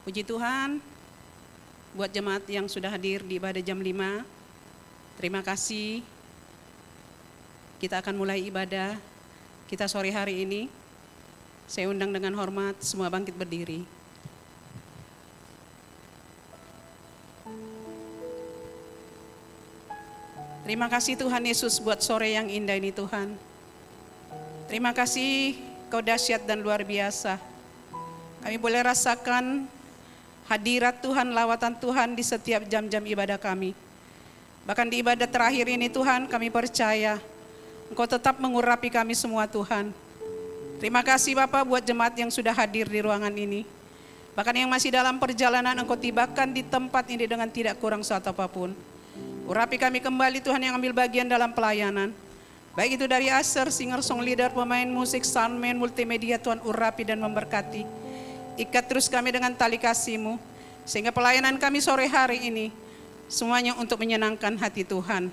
Puji Tuhan, buat jemaat yang sudah hadir di ibadah jam 5, terima kasih. Kita akan mulai ibadah kita sore hari ini. Saya undang dengan hormat semua bangkit berdiri. Terima kasih Tuhan Yesus buat sore yang indah ini Tuhan. Terima kasih Kau dahsyat dan luar biasa. Kami boleh rasakan hadirat Tuhan, lawatan Tuhan di setiap jam-jam ibadah kami. Bahkan di ibadah terakhir ini Tuhan, kami percaya Engkau tetap mengurapi kami semua Tuhan. Terima kasih Bapak buat jemaat yang sudah hadir di ruangan ini. Bahkan yang masih dalam perjalanan Engkau tibakan di tempat ini dengan tidak kurang suatu apapun. Urapi kami kembali Tuhan yang ambil bagian dalam pelayanan. Baik itu dari Aser, singer, song leader, pemain musik, soundman, multimedia, Tuhan urapi dan memberkati. Ikat terus kami dengan tali kasih-Mu, sehingga pelayanan kami sore hari ini semuanya untuk menyenangkan hati Tuhan.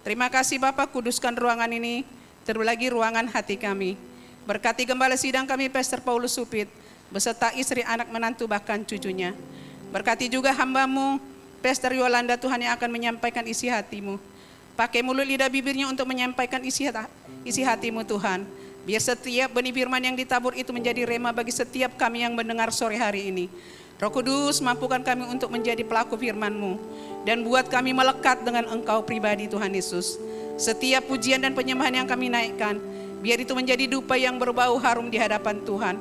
Terima kasih Bapak, kuduskan ruangan ini, terlebih lagi ruangan hati kami. Berkati gembala sidang kami, Pastor Paulus Supit, beserta istri, anak, menantu, bahkan cucunya. Berkati juga hamba-Mu, Pastor Yolanda, Tuhan yang akan menyampaikan isi hati-Mu. Pakai mulut lidah bibirnya untuk menyampaikan isi hati-Mu Tuhan. Biar setiap benih firman yang ditabur itu menjadi rema bagi setiap kami yang mendengar sore hari ini. Roh Kudus, mampukan kami untuk menjadi pelaku firman-Mu. Dan buat kami melekat dengan Engkau pribadi Tuhan Yesus. Setiap pujian dan penyembahan yang kami naikkan, biar itu menjadi dupa yang berbau harum di hadapan Tuhan.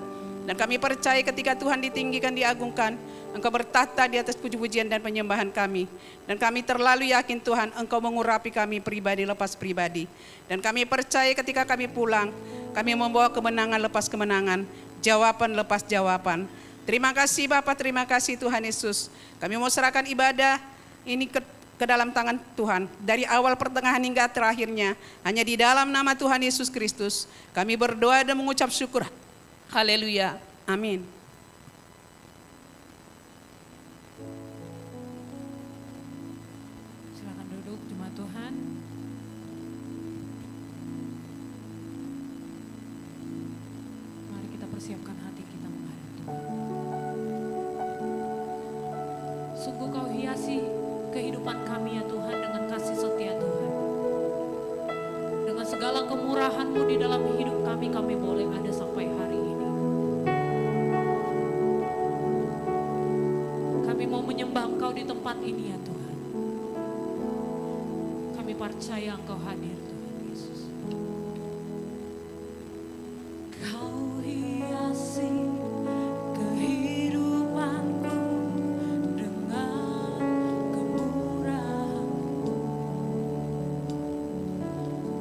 Dan kami percaya ketika Tuhan ditinggikan, diagungkan, Engkau bertata di atas puji-pujian dan penyembahan kami. Dan kami terlalu yakin Tuhan, Engkau mengurapi kami pribadi lepas pribadi. Dan kami percaya ketika kami pulang, kami membawa kemenangan lepas kemenangan, jawaban lepas jawaban. Terima kasih Bapak, terima kasih Tuhan Yesus. Kami mau serahkan ibadah ini ke dalam tangan Tuhan. Dari awal pertengahan hingga terakhirnya, hanya di dalam nama Tuhan Yesus Kristus, kami berdoa dan mengucap syukur. Haleluya, amin. Silakan duduk jemaat Tuhan. Mari kita persiapkan hati kita menghadap Tuhan. Sungguh Kau hiasi kehidupan kami ya Tuhan dengan kasih setia Tuhan. Dengan segala kemurahan-Mu di dalam hidup kami boleh ada sampai hari ini. Kami mau menyembah Engkau di tempat ini ya Tuhan. Kami percaya Engkau hadir Tuhan Yesus. Kau hiasi kehidupanku dengan kemurahan-Mu.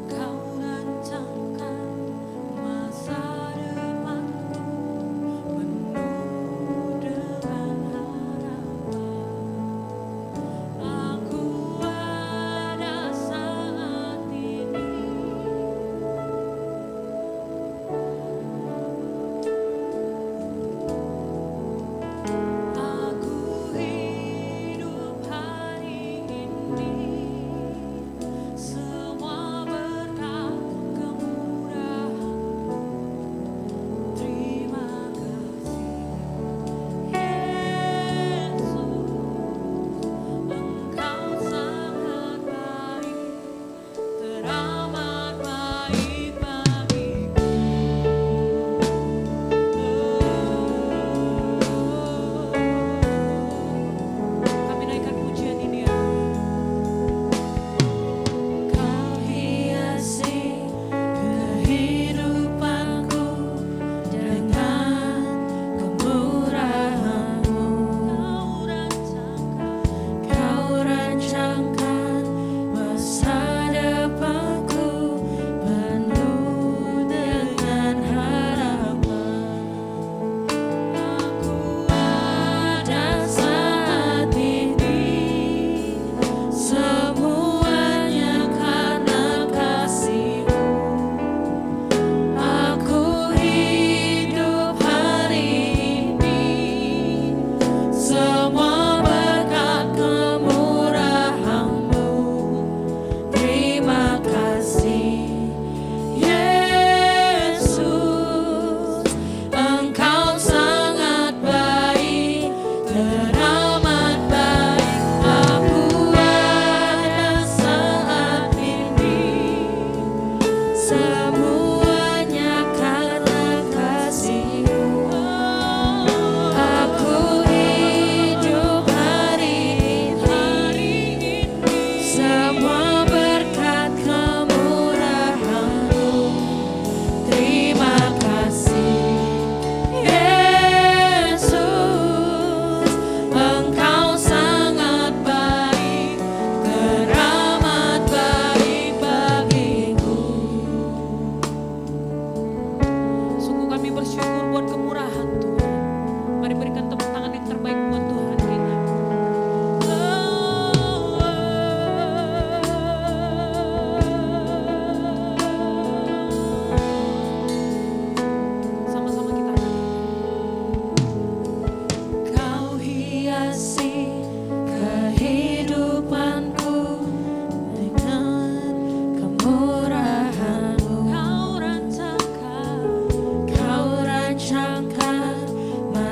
Kau rancangkan masa depanku penuh dengan harapan. Aku ada saat ini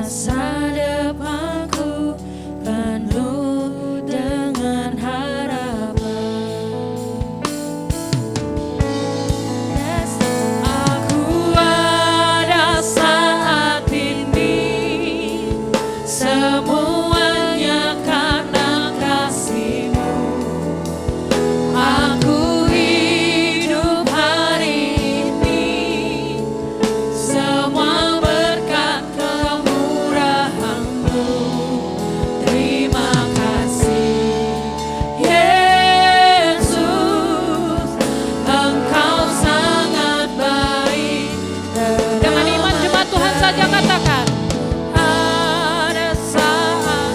masa depanku penuh dengan harapan. Aku ada saat ini, semuanya karena kasih-Mu. Aku hidup hari ini, semua berkat kemurahan-Mu. Terima kasih Yesus, Engkau sangat baik. Dengan iman jemaat Tuhan saja katakan. Ada saat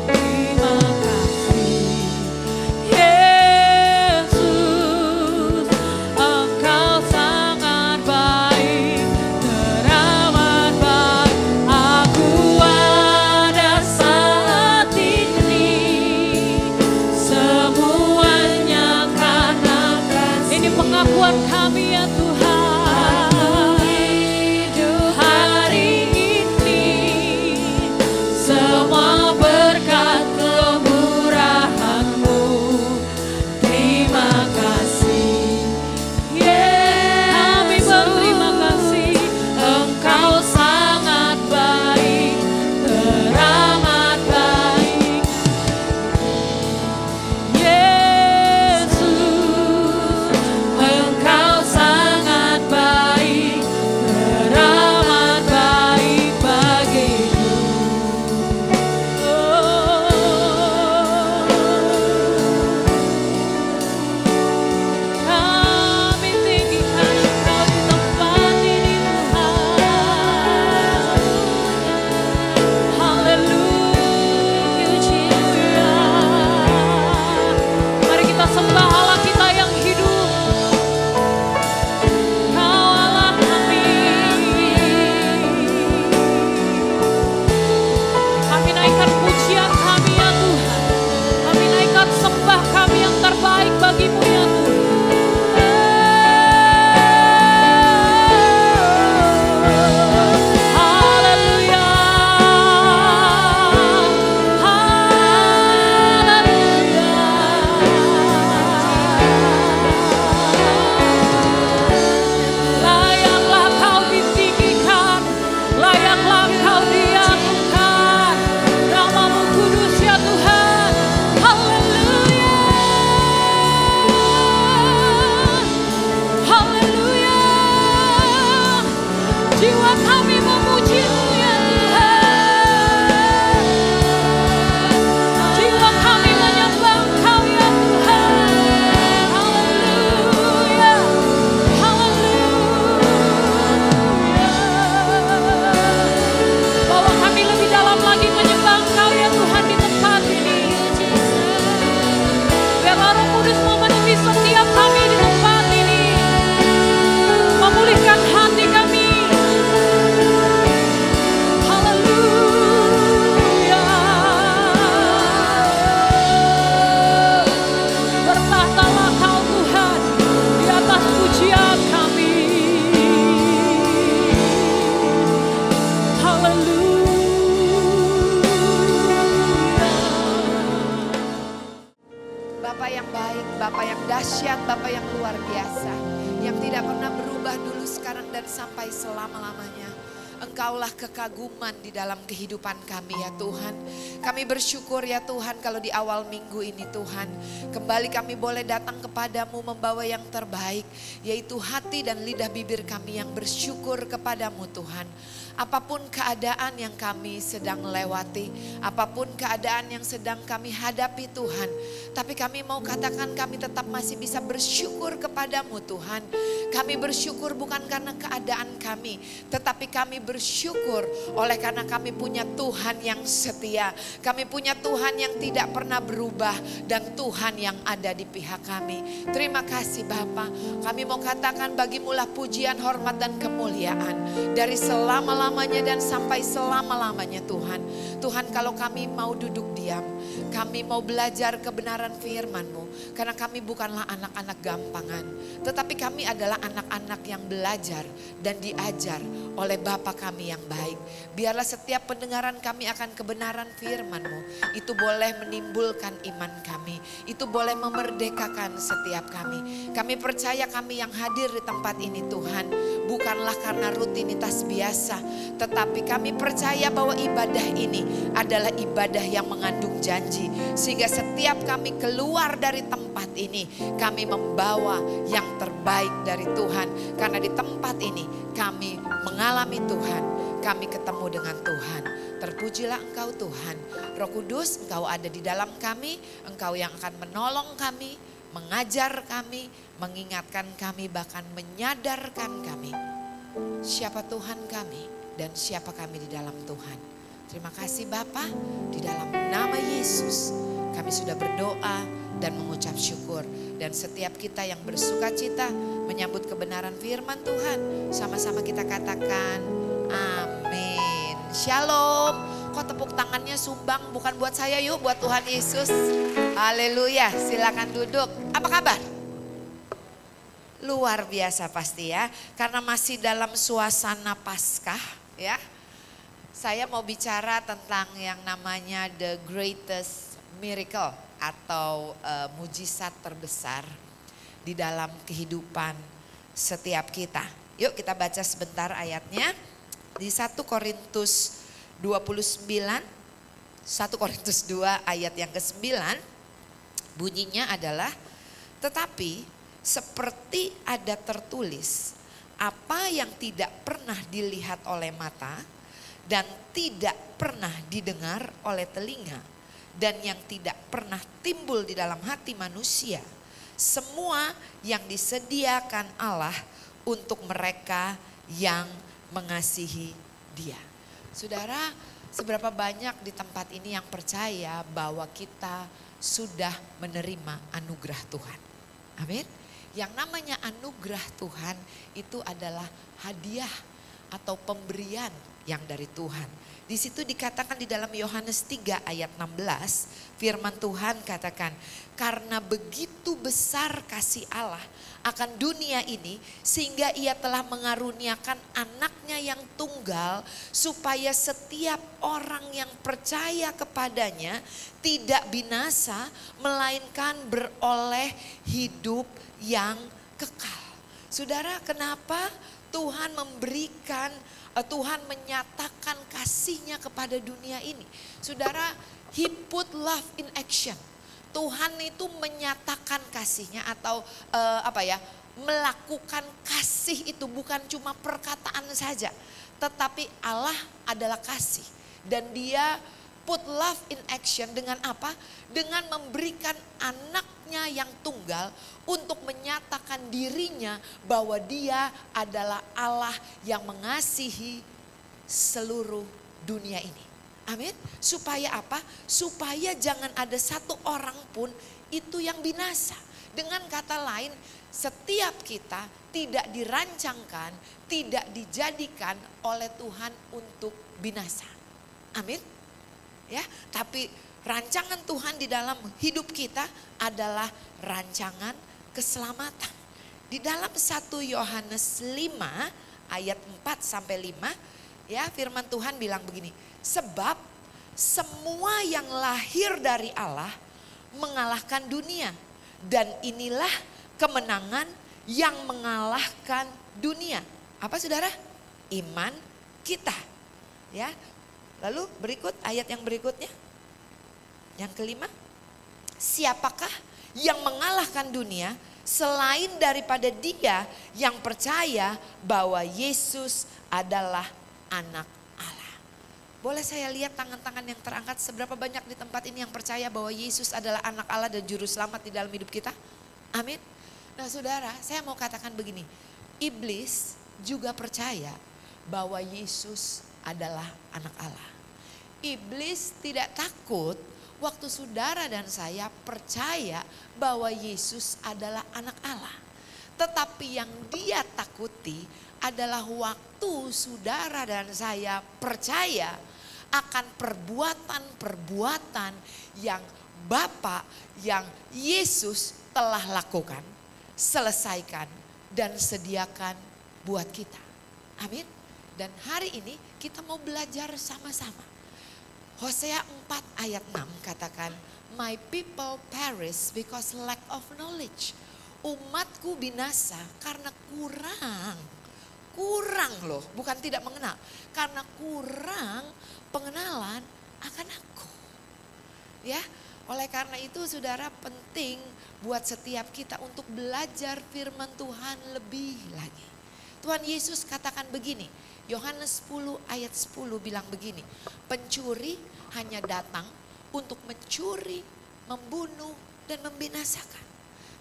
terima kasih Yesus, Engkau sangat baik, teramat baik. Aku ada saat ini, semuanya karena kasih. Ini pengakuan kami ya Tuhan. Hidup hari ini, semua berkat kemurahan-Mu. Terima kasih Kami berterima Yesus, kasih. Engkau sangat baik, teramat baik. Yesus, Engkau sangat baik, teramat baik bagiku. Kami tinggikan Engkau di tempat ini Tuhan. Haleluya. Mari kita sembah Allah kita yang hidup. Kau Allah kami. Kami naikkan pujian kami ya Tuhan. Kami naikkan sembah kami yang terbaik bagi-Mu ya Tuhan. Haleluya. Layaklah Kau ditinggikan, layaklah Kau diagungkan, nama-Mu kudus ya Tuhan. Haleluya. Haleluya. Jiwa kami memuji-Mu ya Tuhan. Jiwa kami menyembah Engkau ya Tuhan. Haleluya. Haleluya. Bawa kami lebih dalam lagi menyembah Engkau ya Tuhan di tempat ini. Biarlah Roh Kudus memenuhi setiap kami di tempat ini. Memulihkan hati kami. Haleluya. Bertahtalah Kau Tuhan di atas pujian kami. Bapa yang baik, Bapa yang dahsyat, Bapa yang luar biasa, yang tidak pernah berubah dulu, sekarang, dan sampai selama-lamanya. Engkaulah kekaguman di dalam kehidupan kami ya Tuhan. Kami bersyukur ya Tuhan kalau di awal minggu ini Tuhan, kembali kami boleh datang kepadamu membawa yang terbaik, yaitu hati dan lidah bibir kami yang bersyukur kepadamu Tuhan. Apapun keadaan yang kami sedang lewati, apapun keadaan yang sedang kami hadapi Tuhan, tapi kami mau katakan kami tetap masih bisa bersyukur kepadamu Tuhan. Kami bersyukur bukan karena keadaan kami, tetapi kami bersyukur bersyukur oleh karena kami punya Tuhan yang setia. Kami punya Tuhan yang tidak pernah berubah dan Tuhan yang ada di pihak kami. Terima kasih Bapa. Kami mau katakan bagimulah pujian, hormat dan kemuliaan dari selama-lamanya dan sampai selama-lamanya Tuhan. Tuhan, kalau kami mau duduk diam, kami mau belajar kebenaran firman-Mu. Karena kami bukanlah anak-anak gampangan, tetapi kami adalah anak-anak yang belajar dan diajar oleh Bapa kami yang baik. Biarlah setiap pendengaran kami akan kebenaran firman-Mu, itu boleh menimbulkan iman kami, itu boleh memerdekakan setiap kami. Kami percaya kami yang hadir di tempat ini Tuhan, bukanlah karena rutinitas biasa, tetapi kami percaya bahwa ibadah ini adalah ibadah yang mengandung janji. Sehingga setiap kami keluar dari tempat ini, kami membawa yang terbaik dari Tuhan. Karena di tempat ini kami mengalami Tuhan, kami ketemu dengan Tuhan. Terpujilah Engkau Tuhan. Roh Kudus, Engkau ada di dalam kami, Engkau yang akan menolong kami, mengajar kami, mengingatkan kami, bahkan menyadarkan kami siapa Tuhan kami dan siapa kami di dalam Tuhan. Terima kasih Bapa, di dalam nama Yesus kami sudah berdoa dan mengucap syukur. Dan setiap kita yang bersuka cita menyambut kebenaran firman Tuhan, sama-sama kita katakan amin. Shalom. Kok tepuk tangannya sumbang, bukan buat saya, yuk buat Tuhan Yesus. Haleluya, silakan duduk. Apa kabar? Luar biasa pasti ya, karena masih dalam suasana Paskah ya. Saya mau bicara tentang yang namanya the greatest miracle atau mujizat terbesar di dalam kehidupan setiap kita. Yuk kita baca sebentar ayatnya di 1 Korintus 29, 1 Korintus 2 ayat yang ke-9 bunyinya adalah, tetapi seperti ada tertulis, apa yang tidak pernah dilihat oleh mata dan tidak pernah didengar oleh telinga dan yang tidak pernah timbul di dalam hati manusia, semua yang disediakan Allah untuk mereka yang mengasihi Dia. Saudara, seberapa banyak di tempat ini yang percaya bahwa kita sudah menerima anugerah Tuhan? Amin. Yang namanya anugerah Tuhan itu adalah hadiah atau pemberian yang dari Tuhan. Di situ dikatakan di dalam Yohanes 3 ayat 16, firman Tuhan katakan, karena begitu besar kasih Allah akan dunia ini sehingga Ia telah mengaruniakan anaknya yang tunggal supaya setiap orang yang percaya kepadanya tidak binasa melainkan beroleh hidup yang kekal. Saudara, kenapa Tuhan memberikan, Tuhan menyatakan kasih-Nya kepada dunia ini? Saudara, He put love in action. Tuhan itu menyatakan kasih-Nya atau melakukan kasih itu bukan cuma perkataan saja. Tetapi Allah adalah kasih dan Dia put love in action dengan apa? Dengan memberikan anaknya yang tunggal untuk menyatakan dirinya bahwa Dia adalah Allah yang mengasihi seluruh dunia ini. Amin. Supaya apa? Supaya jangan ada satu orang pun itu yang binasa. Dengan kata lain, setiap kita tidak dirancangkan, tidak dijadikan oleh Tuhan untuk binasa. Amin. Ya, tapi rancangan Tuhan di dalam hidup kita adalah rancangan keselamatan. Di dalam 1 Yohanes 5 ayat 4 sampai 5, ya, firman Tuhan bilang begini, sebab semua yang lahir dari Allah mengalahkan dunia dan inilah kemenangan yang mengalahkan dunia. Apa saudara? Iman kita. Ya. Lalu berikut ayat yang berikutnya. Yang kelima, siapakah yang mengalahkan dunia selain daripada dia yang percaya bahwa Yesus adalah anak Allah. Boleh saya lihat tangan-tangan yang terangkat, seberapa banyak di tempat ini yang percaya bahwa Yesus adalah anak Allah dan juru selamat di dalam hidup kita? Amin. Nah saudara, saya mau katakan begini, iblis juga percaya bahwa Yesus adalah anak Allah. Iblis tidak takut waktu saudara dan saya percaya bahwa Yesus adalah anak Allah. Tetapi yang dia takuti adalah waktu saudara dan saya percaya akan perbuatan-perbuatan yang Bapa, yang Yesus telah lakukan, selesaikan dan sediakan buat kita. Amin. Dan hari ini kita mau belajar sama-sama. Hosea 4 ayat 6 katakan, "My people perish because lack of knowledge." Umatku binasa karena kurang loh, bukan tidak mengenal. Karena kurang pengenalan akan aku. Ya, oleh karena itu saudara penting buat setiap kita untuk belajar firman Tuhan lebih lagi. Tuhan Yesus katakan begini, Yohanes 10 ayat 10 bilang begini, "Pencuri hanya datang untuk mencuri, membunuh dan membinasakan.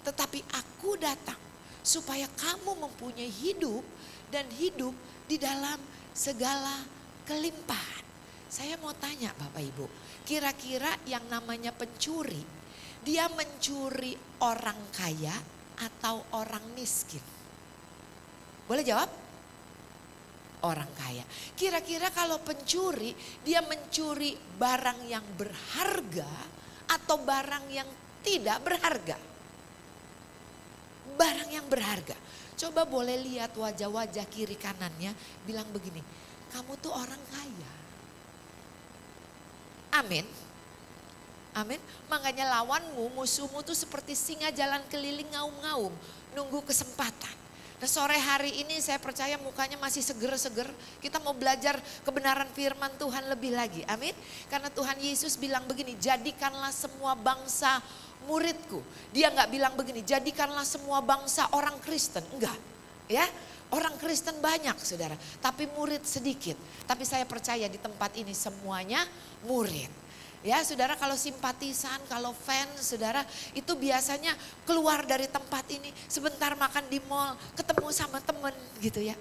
Tetapi aku datang supaya kamu mempunyai hidup dan hidup di dalam segala kelimpahan." Saya mau tanya Bapak Ibu, kira-kira yang namanya pencuri, dia mencuri orang kaya atau orang miskin? Boleh jawab? Orang kaya. Kira-kira kalau pencuri, dia mencuri barang yang berharga atau barang yang tidak berharga? Barang yang berharga. Coba boleh lihat wajah-wajah kiri kanannya bilang begini, kamu tuh orang kaya. Amin. Amin. Makanya lawanmu, musuhmu tuh seperti singa jalan keliling ngaum-ngaum, nunggu kesempatan. Nah, sore hari ini saya percaya mukanya masih seger-seger. Kita mau belajar kebenaran firman Tuhan lebih lagi. Amin. Karena Tuhan Yesus bilang begini, jadikanlah semua bangsa muridku. Dia nggak bilang begini, jadikanlah semua bangsa orang Kristen. Enggak, ya. Orang Kristen banyak saudara, tapi murid sedikit. Tapi saya percaya di tempat ini semuanya murid. Ya saudara, kalau simpatisan, kalau fans saudara, itu biasanya keluar dari tempat ini sebentar makan di mall, ketemu sama temen gitu ya.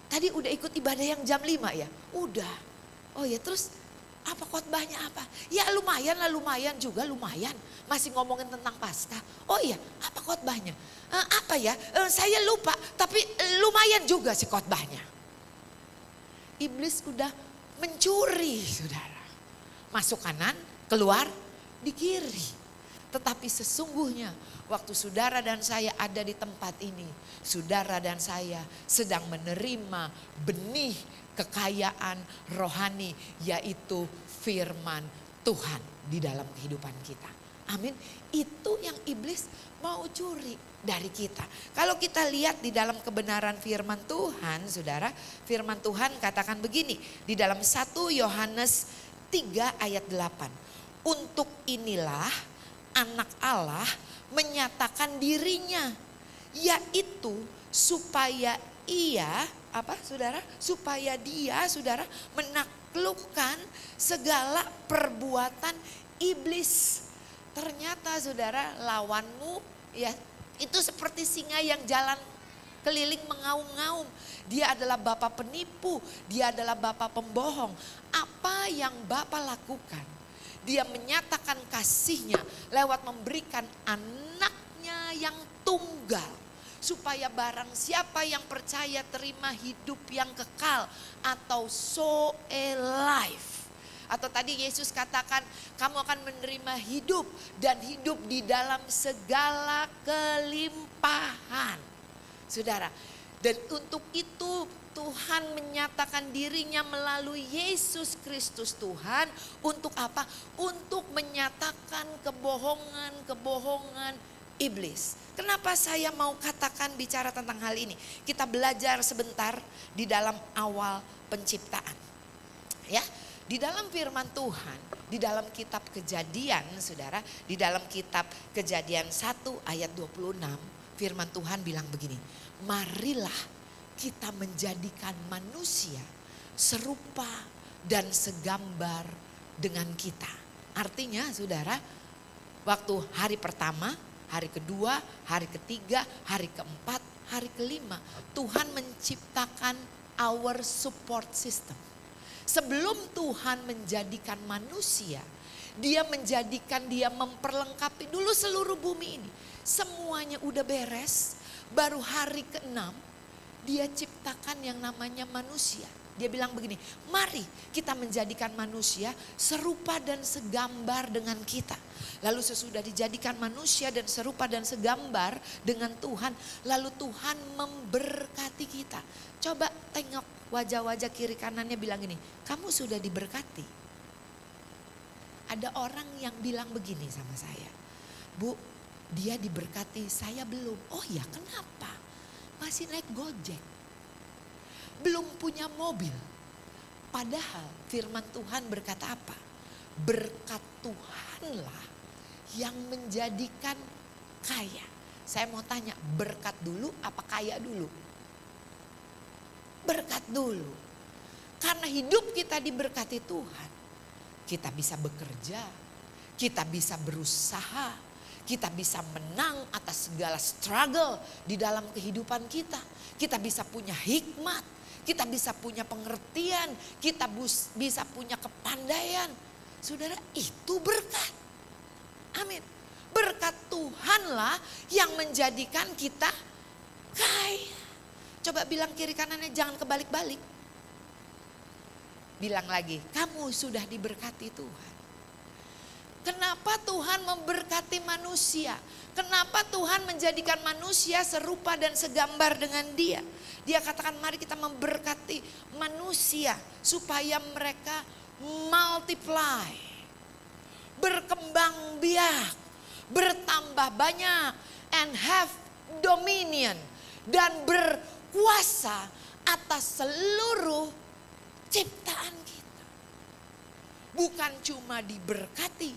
Tadi udah ikut ibadah yang jam 5 ya? Udah. Oh ya, terus apa khotbahnya apa? Ya lumayan lah, lumayan juga lumayan. Masih ngomongin tentang Paskah. Oh iya, apa khotbahnya? Apa ya? Saya lupa, tapi lumayan juga sih khotbahnya. Iblis udah mencuri saudara. Masuk kanan, keluar di kiri. Tetapi sesungguhnya waktu saudara dan saya ada di tempat ini, saudara dan saya sedang menerima benih kekayaan rohani, yaitu firman Tuhan di dalam kehidupan kita. Amin. Itu yang iblis mau curi dari kita. Kalau kita lihat di dalam kebenaran firman Tuhan, saudara, firman Tuhan katakan begini di dalam 1 Yohanes 3 ayat 8. Untuk inilah anak Allah menyatakan dirinya, yaitu supaya ia, apa saudara? Supaya dia saudara menaklukkan segala perbuatan iblis. Ternyata saudara, lawanmu ya itu seperti singa yang jalan keliling mengaum-ngaum. Dia adalah bapa penipu, dia adalah bapa pembohong. Apa yang Bapa lakukan? Dia menyatakan kasihnya lewat memberikan anaknya yang tunggal. Supaya barang siapa yang percaya terima hidup yang kekal atau soe life. Atau tadi Yesus katakan kamu akan menerima hidup dan hidup di dalam segala kelimpahan. Saudara, dan untuk itu Tuhan menyatakan dirinya melalui Yesus Kristus Tuhan. Untuk apa? Untuk menyatakan kebohongan-kebohongan iblis. Kenapa saya mau katakan bicara tentang hal ini? Kita belajar sebentar di dalam awal penciptaan. Ya, di dalam firman Tuhan, di dalam kitab Kejadian, saudara, di dalam kitab Kejadian 1 ayat 26, firman Tuhan bilang begini, marilah kita menjadikan manusia serupa dan segambar dengan kita. Artinya saudara, waktu hari pertama, hari kedua, hari ketiga, hari keempat, hari kelima, Tuhan menciptakan our support system. Sebelum Tuhan menjadikan manusia, dia memperlengkapi dulu seluruh bumi ini. Semuanya udah beres, baru hari ke-6 dia ciptakan yang namanya manusia. Dia bilang begini, mari kita menjadikan manusia serupa dan segambar dengan kita. Lalu sesudah dijadikan manusia dan serupa dan segambar dengan Tuhan, lalu Tuhan memberkati kita. Coba tengok wajah-wajah kiri kanannya, bilang gini, kamu sudah diberkati. Ada orang yang bilang begini sama saya, Bu, dia diberkati, saya belum. Oh ya, kenapa? Masih naik Gojek, belum punya mobil. Padahal firman Tuhan berkata apa? Berkat Tuhanlah yang menjadikan kaya. Saya mau tanya, berkat dulu apa kaya dulu? Berkat dulu. Karena hidup kita diberkati Tuhan, kita bisa bekerja, kita bisa berusaha, kita bisa menang atas segala struggle di dalam kehidupan kita. Kita bisa punya hikmat, kita bisa punya pengertian, kita bisa punya kepandaian. Saudara, itu berkat. Amin. Berkat Tuhanlah yang menjadikan kita kaya. Coba bilang kiri kanannya, jangan kebalik-balik. Bilang lagi, kamu sudah diberkati Tuhan. Kenapa Tuhan memberkati manusia? Kenapa Tuhan menjadikan manusia serupa dan segambar dengan Dia? Dia katakan mari kita memberkati manusia supaya mereka multiply, berkembang biak, bertambah banyak, and have dominion, dan berkuasa atas seluruh ciptaan kita. Bukan cuma diberkati,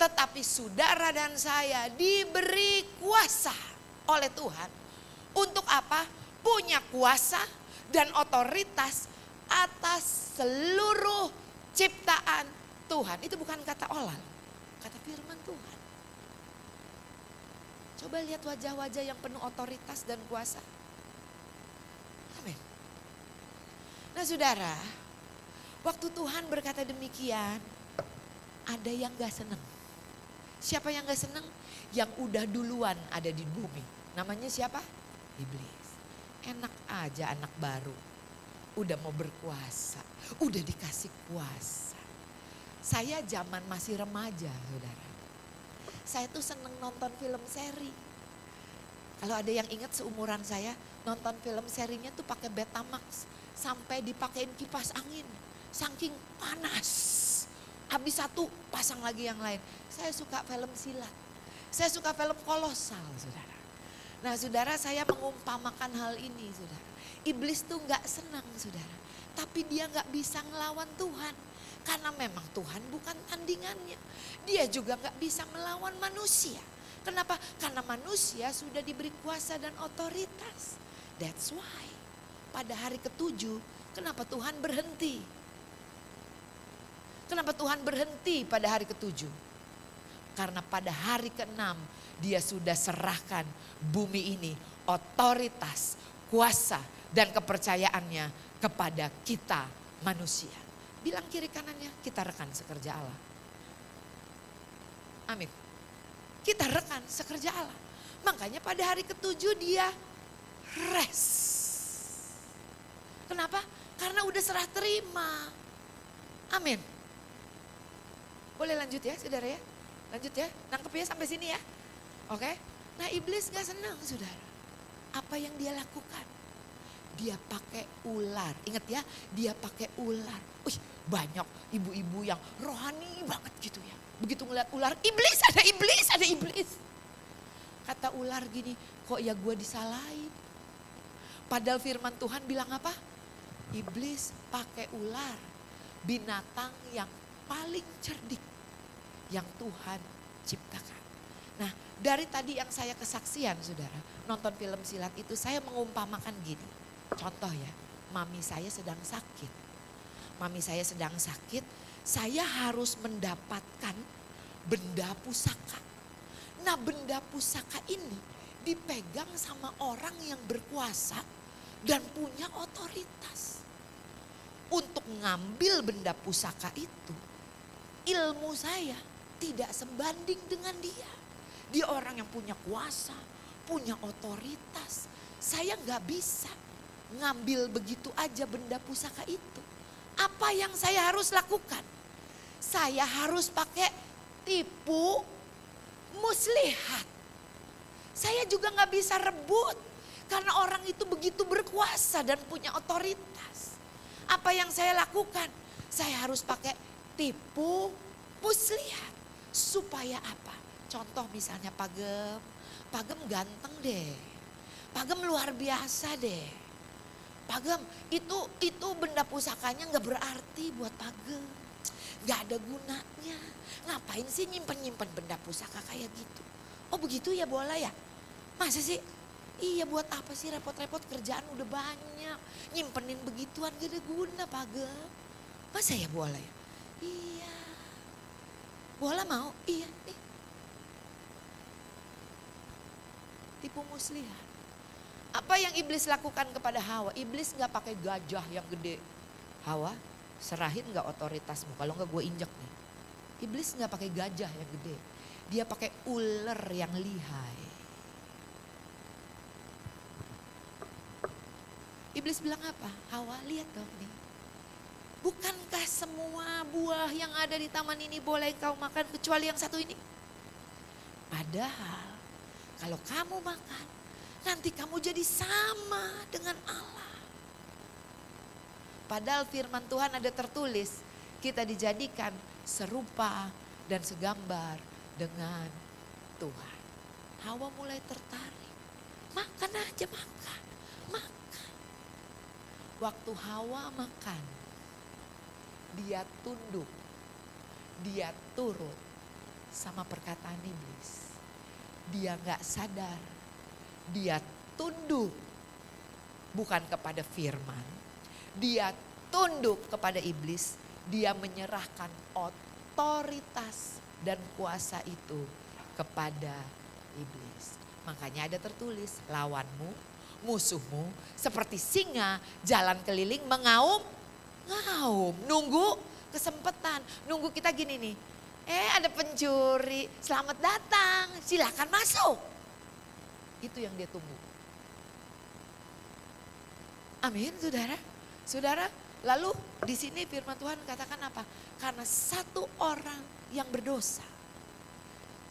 tetapi saudara dan saya diberi kuasa oleh Tuhan. Untuk apa? Punya kuasa dan otoritas atas seluruh ciptaan Tuhan. Itu bukan kata Olal, kata firman Tuhan. Coba lihat wajah-wajah yang penuh otoritas dan kuasa. Amin. Nah saudara, waktu Tuhan berkata demikian, ada yang gak seneng. Siapa yang gak seneng? Yang udah duluan ada di bumi. Namanya siapa? Iblis. Enak aja anak baru. Udah mau berkuasa. Udah dikasih kuasa. Saya zaman masih remaja saudara. Saya tuh seneng nonton film seri. Kalau ada yang ingat seumuran saya, nonton film serinya tuh pakai Betamax. Sampai dipakein kipas angin. Saking panas. Habis satu pasang lagi yang lain. Saya suka film silat. Saya suka film kolosal saudara. Nah saudara, saya mengumpamakan hal ini saudara. Iblis tuh gak senang saudara. Tapi dia gak bisa ngelawan Tuhan. Karena memang Tuhan bukan tandingannya. Dia juga gak bisa melawan manusia. Kenapa? Karena manusia sudah diberi kuasa dan otoritas. That's why pada hari ke-7 kenapa Tuhan berhenti? Kenapa Tuhan berhenti pada hari ke-7? Karena pada hari ke-6 dia sudah serahkan bumi ini, otoritas, kuasa dan kepercayaannya kepada kita manusia. Bilang kiri kanannya, kita rekan sekerja Allah. Amin. Kita rekan sekerja Allah. Makanya pada hari ke-7 dia rest. Kenapa? Karena udah serah terima. Amin. Boleh lanjut ya saudara ya? Lanjut ya, nangkep ya sampai sini ya. Oke? Nah iblis gak senang saudara. Apa yang dia lakukan? Dia pakai ular. Ingat ya, dia pakai ular. Banyak ibu-ibu yang rohani banget gitu ya. Begitu ngeliat ular, iblis, ada iblis, ada iblis. Kata ular gini, kok ya gue disalahin. Padahal firman Tuhan bilang apa? Iblis pakai ular, binatang yang paling cerdik yang Tuhan ciptakan. Nah dari tadi yang saya kesaksian saudara, nonton film silat itu saya mengumpamakan gini. Contoh ya, mami saya sedang sakit. Mami saya sedang sakit, saya harus mendapatkan benda pusaka. Nah benda pusaka ini dipegang sama orang yang berkuasa dan punya otoritas untuk ngambil benda pusaka itu. Ilmu saya tidak sebanding dengan dia. Dia orang yang punya kuasa, punya otoritas. Saya nggak bisa ngambil begitu aja benda pusaka itu. Apa yang saya harus lakukan? Saya harus pakai tipu muslihat. Saya juga nggak bisa rebut karena orang itu begitu berkuasa dan punya otoritas. Apa yang saya lakukan? Saya harus pakai tipu muslihat. Supaya apa? Contoh misalnya Pagem. Pagem ganteng deh. Pagem luar biasa deh. Pagem itu benda pusakanya nggak berarti buat Pagem. Nggak ada gunanya. Ngapain sih nyimpen benda pusaka kayak gitu? Oh begitu ya bola ya? Masa sih? Iya buat apa sih repot-repot, kerjaan udah banyak. Nyimpenin begituan gak ada guna Pagem. Masa ya bola ya? Iya. Bola mau? Iya nih. Tipu muslihat. Apa yang iblis lakukan kepada Hawa? Iblis gak pakai gajah yang gede. Hawa, serahin gak otoritasmu? Kalau gak gue injek nih. Iblis gak pakai gajah yang gede. Dia pakai ular yang lihai. Iblis bilang apa? Hawa, lihat dong nih. Bukankah semua buah yang ada di taman ini boleh kau makan kecuali yang satu ini? Padahal kalau kamu makan, nanti kamu jadi sama dengan Allah. Padahal firman Tuhan ada tertulis, kita dijadikan serupa dan segambar dengan Tuhan. Hawa mulai tertarik, makan aja makan. Waktu Hawa makan, dia tunduk, dia turut sama perkataan iblis. Dia gak sadar, dia tunduk bukan kepada firman. Dia tunduk kepada iblis, dia menyerahkan otoritas dan kuasa itu kepada iblis. Makanya ada tertulis, lawanmu, musuhmu seperti singa jalan keliling mengaum. Nunggu kesempatan, nunggu kita gini nih. Ada pencuri, selamat datang, silakan masuk. Itu yang dia tunggu. Amin, saudara. Saudara, lalu di sini firman Tuhan katakan apa? Karena satu orang yang berdosa,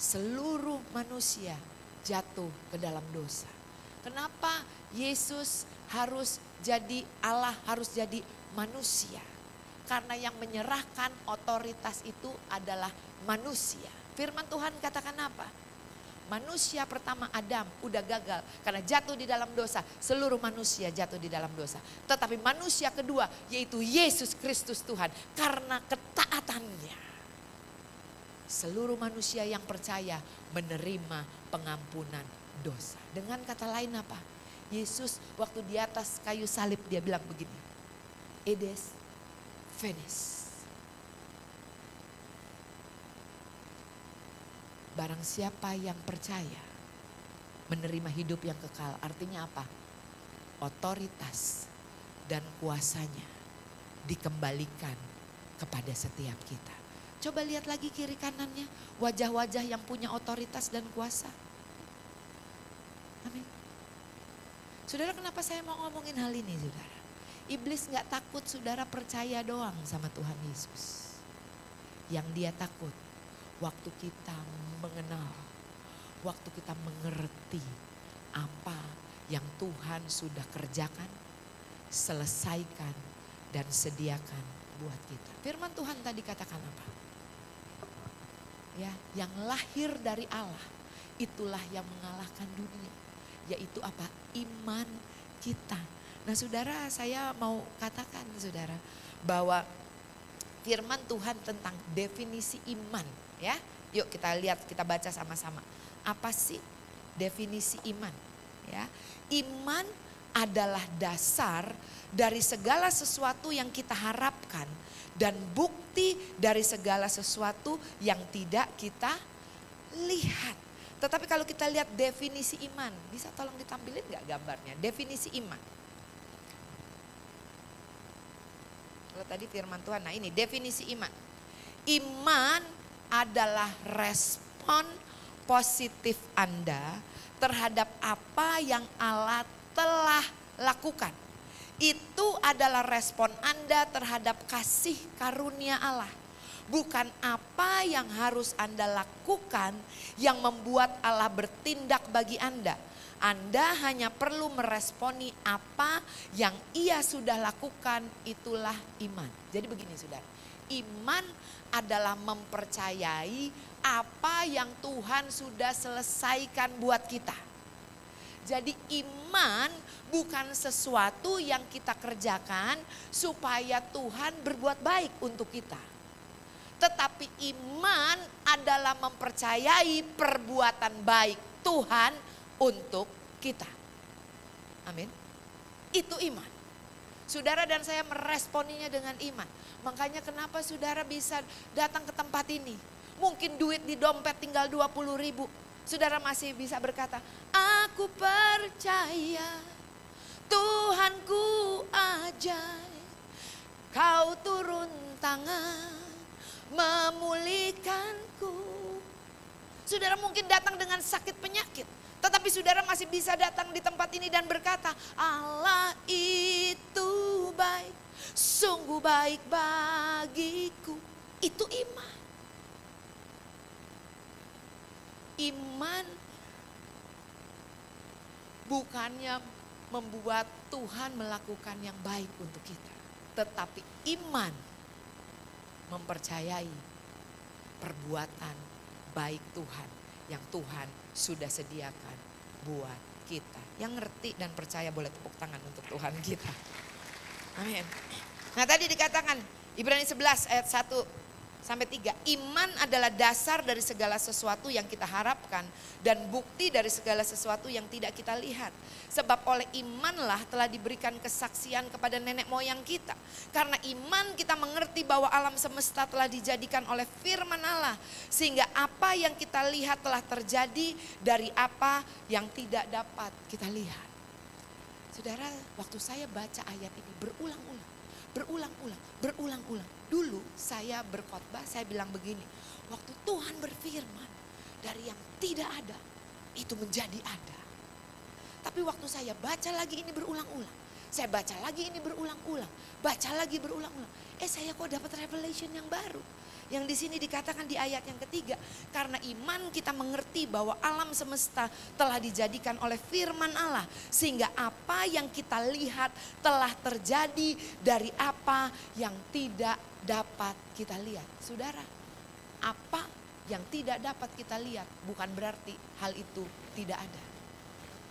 seluruh manusia jatuh ke dalam dosa. Kenapa Yesus harus jadi Allah, harus jadi manusia? Karena yang menyerahkan otoritas itu adalah manusia. Firman Tuhan katakan apa? Manusia pertama Adam udah gagal karena jatuh di dalam dosa. Seluruh manusia jatuh di dalam dosa. Tetapi manusia kedua yaitu Yesus Kristus Tuhan. Karena ketaatannya, seluruh manusia yang percaya menerima pengampunan dosa. Dengan kata lain apa? Yesus waktu di atas kayu salib dia bilang begini. It is finished. Barang siapa yang percaya menerima hidup yang kekal. Artinya apa? Otoritas dan kuasanya dikembalikan kepada setiap kita. Coba lihat lagi kiri kanannya. Wajah-wajah yang punya otoritas dan kuasa. Amin. Saudara, kenapa saya mau ngomongin hal ini saudara? Iblis gak takut saudara percaya doang sama Tuhan Yesus. Yang dia takut waktu kita mengenal, waktu kita mengerti apa yang Tuhan sudah kerjakan, selesaikan dan sediakan buat kita. Firman Tuhan tadi katakan apa? Ya, yang lahir dari Allah itulah yang mengalahkan dunia. Yaitu apa? Iman kita. Nah saudara, saya mau katakan saudara bahwa firman Tuhan tentang definisi iman ya. Yuk kita lihat, kita baca sama-sama. Apa sih definisi iman? Ya, iman adalah dasar dari segala sesuatu yang kita harapkan dan bukti dari segala sesuatu yang tidak kita lihat. Tetapi kalau kita lihat definisi iman, bisa tolong ditampilin gak gambarnya? Definisi iman. Kalau tadi firman Tuhan, nah ini definisi iman. Iman adalah respon positif Anda terhadap apa yang Allah telah lakukan. Itu adalah respon Anda terhadap kasih karunia Allah. Bukan apa yang harus Anda lakukan yang membuat Allah bertindak bagi Anda. Anda hanya perlu meresponi apa yang Ia sudah lakukan, itulah iman. Jadi begini saudara, iman adalah mempercayai apa yang Tuhan sudah selesaikan buat kita. Jadi iman bukan sesuatu yang kita kerjakan supaya Tuhan berbuat baik untuk kita. Tetapi iman adalah mempercayai perbuatan baik Tuhan untuk kita. Amin. Itu iman. Saudara dan saya meresponinya dengan iman. Makanya kenapa saudara bisa datang ke tempat ini. Mungkin duit di dompet tinggal 20.000. Saudara masih bisa berkata, aku percaya Tuhanku ajaib. Kau turun tangan memulihkanku. Saudara mungkin datang dengan sakit penyakit. Tetapi saudara masih bisa datang di tempat ini dan berkata, Allah itu baik, sungguh baik bagiku. Itu iman. Iman bukannya membuat Tuhan melakukan yang baik untuk kita. Tetapi iman mempercayai perbuatan baik Tuhan yang Tuhan sudah sediakan buat kita. Yang ngerti dan percaya boleh tepuk tangan untuk Tuhan kita. Amin. Nah tadi dikatakan Ibrani 11 ayat 1 sampai 3. Iman adalah dasar dari segala sesuatu yang kita harapkan dan bukti dari segala sesuatu yang tidak kita lihat. Sebab oleh imanlah telah diberikan kesaksian kepada nenek moyang kita. Karena iman kita mengerti bahwa alam semesta telah dijadikan oleh firman Allah. Sehingga apa yang kita lihat telah terjadi dari apa yang tidak dapat kita lihat. Saudara, waktu saya baca ayat ini berulang-ulang. Dulu saya berkhotbah, saya bilang begini, waktu Tuhan berfirman dari yang tidak ada itu menjadi ada. Tapi waktu saya baca lagi ini berulang-ulang, saya baca lagi ini berulang-ulang, baca lagi berulang-ulang. Saya kok dapat revelation yang baru. Yang di sini dikatakan di ayat yang ketiga, karena iman kita mengerti bahwa alam semesta telah dijadikan oleh firman Allah. Sehingga apa yang kita lihat telah terjadi dari apa yang tidak dapat kita lihat. Saudara, apa yang tidak dapat kita lihat bukan berarti hal itu tidak ada.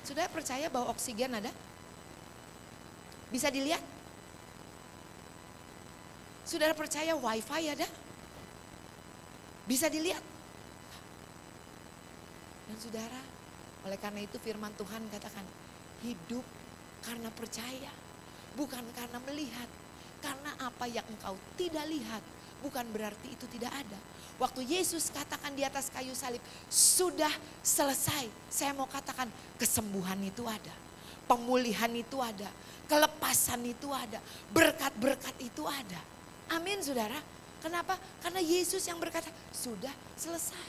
Saudara percaya bahwa oksigen ada? Bisa dilihat? Saudara percaya wifi ada? Bisa dilihat. Dan saudara, oleh karena itu firman Tuhan katakan, hidup karena percaya, bukan karena melihat. Karena apa yang engkau tidak lihat, bukan berarti itu tidak ada. Waktu Yesus katakan di atas kayu salib, sudah selesai. Saya mau katakan, kesembuhan itu ada, pemulihan itu ada, kelepasan itu ada, berkat-berkat itu ada. Amin saudara. Kenapa? Karena Yesus yang berkata, sudah selesai.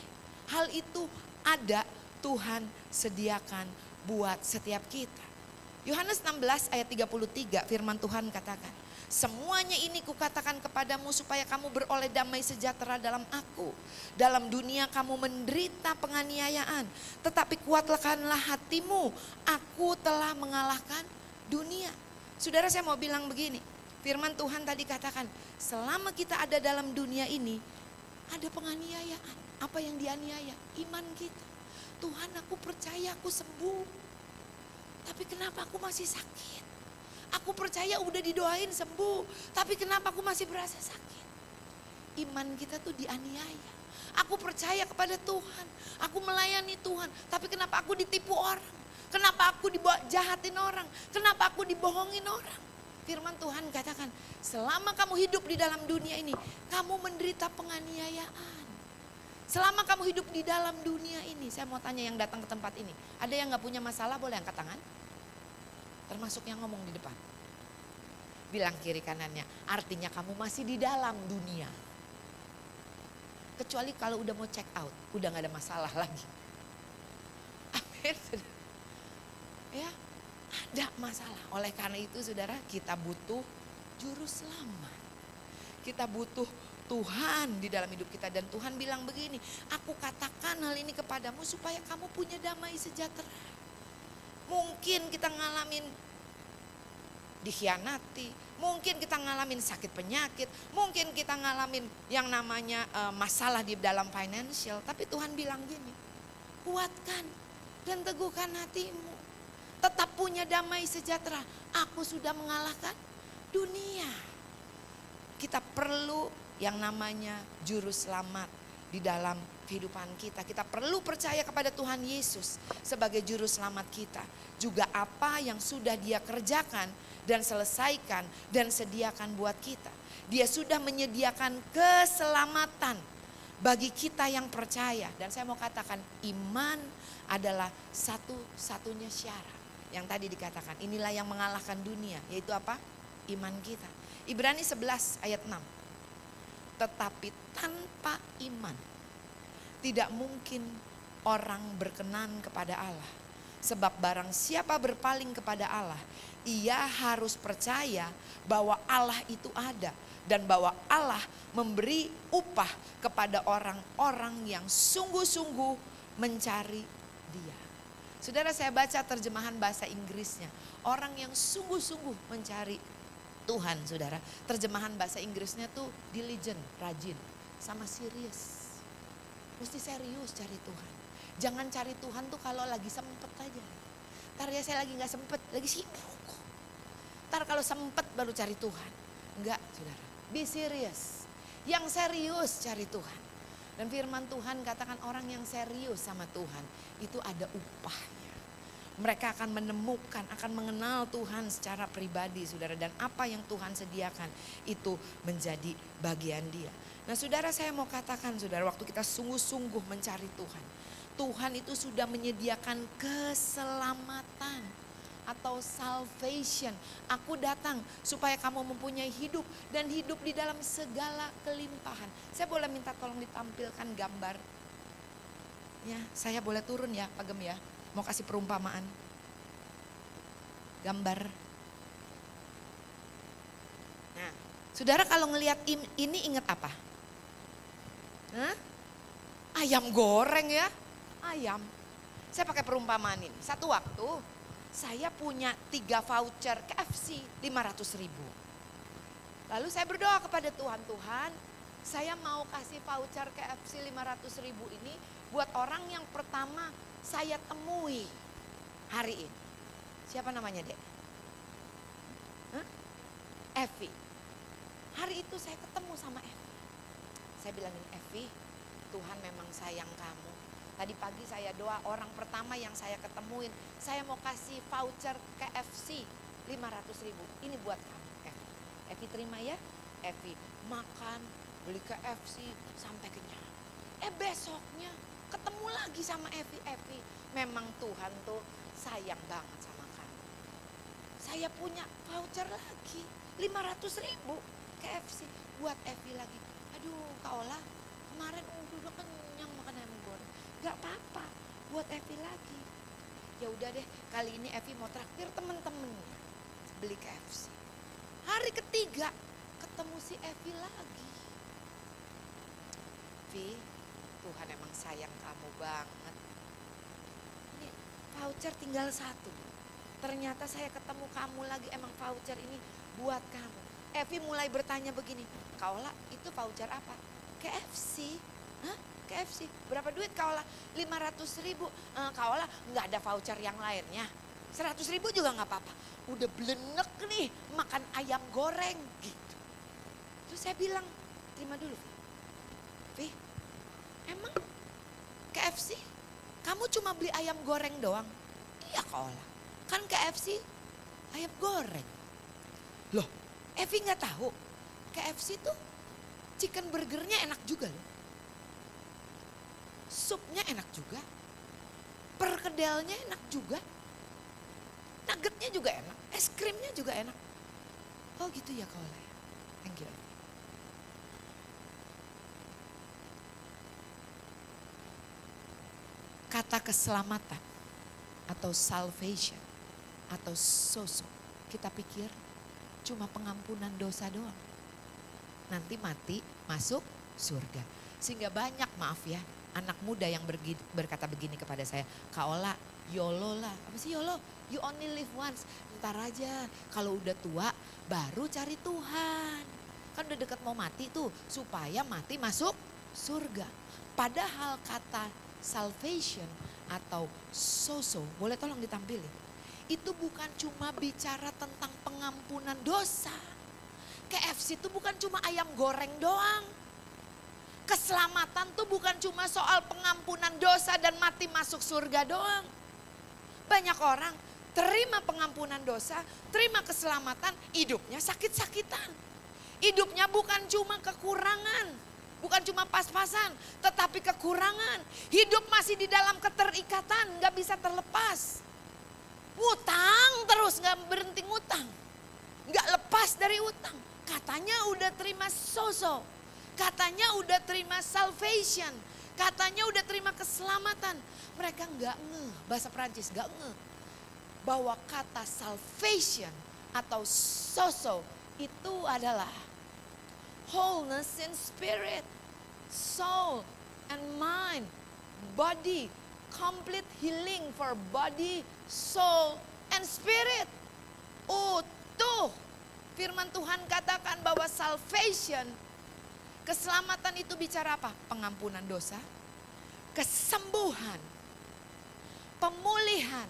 Hal itu ada, Tuhan sediakan buat setiap kita. Yohanes 16 ayat 33 firman Tuhan katakan, semuanya ini kukatakan kepadamu supaya kamu beroleh damai sejahtera dalam aku. Dalam dunia kamu menderita penganiayaan, tetapi kuatkanlah hatimu, aku telah mengalahkan dunia. Saudara saya mau bilang begini, firman Tuhan tadi katakan, selama kita ada dalam dunia ini, ada penganiayaan. Apa yang dianiaya? Iman kita. Tuhan aku percaya aku sembuh. Tapi kenapa aku masih sakit? Aku percaya udah didoain sembuh. Tapi kenapa aku masih berasa sakit? Iman kita tuh dianiaya. Aku percaya kepada Tuhan. Aku melayani Tuhan. Tapi kenapa aku ditipu orang? Kenapa aku dijahatin orang? Kenapa aku dibohongin orang? Firman Tuhan katakan, selama kamu hidup di dalam dunia ini, kamu menderita penganiayaan. Selama kamu hidup di dalam dunia ini, saya mau tanya yang datang ke tempat ini, ada yang gak punya masalah boleh angkat tangan? Termasuk yang ngomong di depan. Bilang kiri kanannya, artinya kamu masih di dalam dunia. Kecuali kalau udah mau check out, udah gak ada masalah lagi. Amin. Ya, ada masalah. Oleh karena itu saudara, kita butuh juru selamat. Kita butuh Tuhan di dalam hidup kita. Dan Tuhan bilang begini, aku katakan hal ini kepadamu supaya kamu punya damai sejahtera. Mungkin kita ngalamin dikhianati, mungkin kita ngalamin sakit penyakit, mungkin kita ngalamin yang namanya masalah di dalam financial. Tapi Tuhan bilang gini, kuatkan dan teguhkan hatimu. Tetap punya damai sejahtera. Aku sudah mengalahkan dunia. Kita perlu yang namanya juru selamat di dalam kehidupan kita. Kita perlu percaya kepada Tuhan Yesus sebagai juru selamat kita. Juga apa yang sudah Dia kerjakan dan selesaikan dan sediakan buat kita. Dia sudah menyediakan keselamatan bagi kita yang percaya. Dan saya mau katakan, iman adalah satu-satunya syarat. Yang tadi dikatakan, inilah yang mengalahkan dunia, yaitu apa? Iman kita. Ibrani 11 ayat 6. Tetapi tanpa iman tidak mungkin orang berkenan kepada Allah. Sebab barang siapa berpaling kepada Allah, ia harus percaya bahwa Allah itu ada. Dan bahwa Allah memberi upah kepada orang-orang yang sungguh-sungguh mencari Dia. Saudara, saya baca terjemahan bahasa Inggrisnya. Orang yang sungguh-sungguh mencari Tuhan, saudara. Terjemahan bahasa Inggrisnya tuh diligent, rajin, sama serius. Mesti serius cari Tuhan. Jangan cari Tuhan tuh kalau lagi sempet aja. Ntar ya saya lagi gak sempet, lagi sibuk. Ntar kalau sempet baru cari Tuhan. Enggak, saudara. Be serious. Yang serius cari Tuhan. Dan firman Tuhan katakan orang yang serius sama Tuhan itu ada upahnya. Mereka akan menemukan, akan mengenal Tuhan secara pribadi, saudara. Dan apa yang Tuhan sediakan itu menjadi bagian Dia. Nah, saudara, saya mau katakan, saudara, waktu kita sungguh-sungguh mencari Tuhan, Tuhan itu sudah menyediakan keselamatan atau salvation. Aku datang supaya kamu mempunyai hidup dan hidup di dalam segala kelimpahan. Saya boleh minta tolong ditampilkan gambar. Ya, saya boleh turun ya, Pak Gem ya. Mau kasih perumpamaan. Gambar. Nah, saudara kalau ngelihat ini ingat apa? Hah? Ayam goreng ya, ayam. Saya pakai perumpamaan ini. Satu waktu saya punya 3 voucher KFC 500.000. Lalu saya berdoa kepada Tuhan, Tuhan, saya mau kasih voucher KFC 500.000 ini buat orang yang pertama saya temui hari ini. Siapa namanya, Dek? Hah? Evi. Hari itu saya ketemu sama Evi. Saya bilangin, Evi, Tuhan memang sayang kamu. Tadi pagi saya doa, orang pertama yang saya ketemuin, saya mau kasih voucher KFC 500.000. Ini buat kamu, Evi. Evi terima ya? Evi makan, beli KFC sampai kenyang. Besoknya ketemu lagi sama Evi. Evi, memang Tuhan tuh sayang banget sama kamu. Saya punya voucher lagi 500.000 KFC buat Evi lagi. Aduh, Kak Ola, kemarin udah kenyang makan ayam goreng. Gak apa-apa, buat Evi lagi. Ya udah deh, kali ini Evi mau traktir temen-temennya beli KFC. Hari ketiga ketemu si Evi lagi. Vi, Tuhan emang sayang kamu banget. Ini voucher tinggal 1. Ternyata saya ketemu kamu lagi, emang voucher ini buat kamu. Evi mulai bertanya begini, Kak Ola itu voucher apa? KFC. Hah? KFC, berapa duit Kak Ola? 500.000. Kak Ola nggak ada voucher yang lainnya. 100.000 juga nggak apa-apa. Udah blenek nih makan ayam goreng gitu. Terus saya bilang, terima dulu. Vi, emang KFC kamu cuma beli ayam goreng doang? Iya Kak Ola, kan KFC ayam goreng. Loh, Evi nggak tahu KFC tuh chicken burgernya enak juga loh. Supnya enak juga, perkedelnya enak juga, nuggetnya juga enak, es krimnya juga enak. Oh gitu ya Kak Ola. Thank you. Kata keselamatan atau salvation atau sozo, kita pikir cuma pengampunan dosa doang. Nanti mati masuk surga. Sehingga banyak, maaf ya, anak muda yang berkata begini kepada saya, Kak Ola, YOLO lah. Apa sih YOLO? You only live once. Ntar aja, kalau udah tua baru cari Tuhan. Kan udah dekat mau mati tuh, supaya mati masuk surga. Padahal kata salvation atau sozo, boleh tolong ditampilin. Itu bukan cuma bicara tentang pengampunan dosa. KFC itu bukan cuma ayam goreng doang. Keselamatan tuh bukan cuma soal pengampunan dosa dan mati masuk surga doang. Banyak orang terima pengampunan dosa, terima keselamatan, hidupnya sakit-sakitan. Hidupnya bukan cuma kekurangan, bukan cuma pas-pasan, tetapi kekurangan. Hidup masih di dalam keterikatan, gak bisa terlepas. Ngutang terus, gak berhenti ngutang. Gak lepas dari utang. Katanya udah terima sozo, katanya udah terima salvation, katanya udah terima keselamatan. Mereka gak ngeh, bahasa Perancis gak ngeh. Bahwa kata salvation atau sozo itu adalah wholeness in spirit, soul and mind, body, complete healing for body, soul and spirit. Utuh. Firman Tuhan katakan bahwa salvation, keselamatan itu bicara apa? Pengampunan dosa, kesembuhan, pemulihan,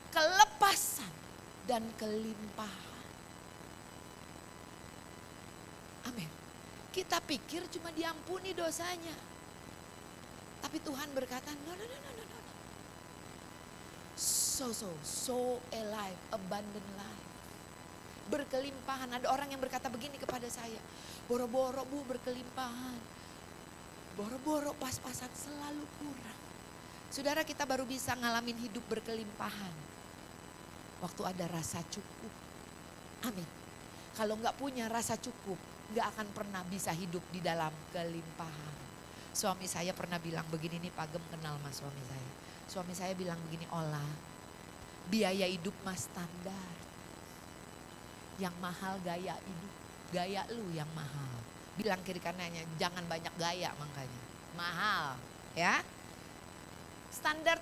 kelepasan, dan kelimpahan. Amin. Kita pikir cuma diampuni dosanya. Tapi Tuhan berkata, no. So alive, abundant life. Berkelimpahan. Ada orang yang berkata begini kepada saya, boro-boro Bu berkelimpahan, boro-boro pas-pasan selalu kurang. Saudara, kita baru bisa ngalamin hidup berkelimpahan waktu ada rasa cukup. Amin. Kalau nggak punya rasa cukup, nggak akan pernah bisa hidup di dalam kelimpahan. Suami saya pernah bilang begini, nih Pak Gem kenal mas suami saya. Suami saya bilang begini, Ola, biaya hidup mas standar. Yang mahal gaya hidup, gaya lu yang mahal. Bilang kiri kanannya, jangan banyak gaya makanya. Mahal, ya. Standar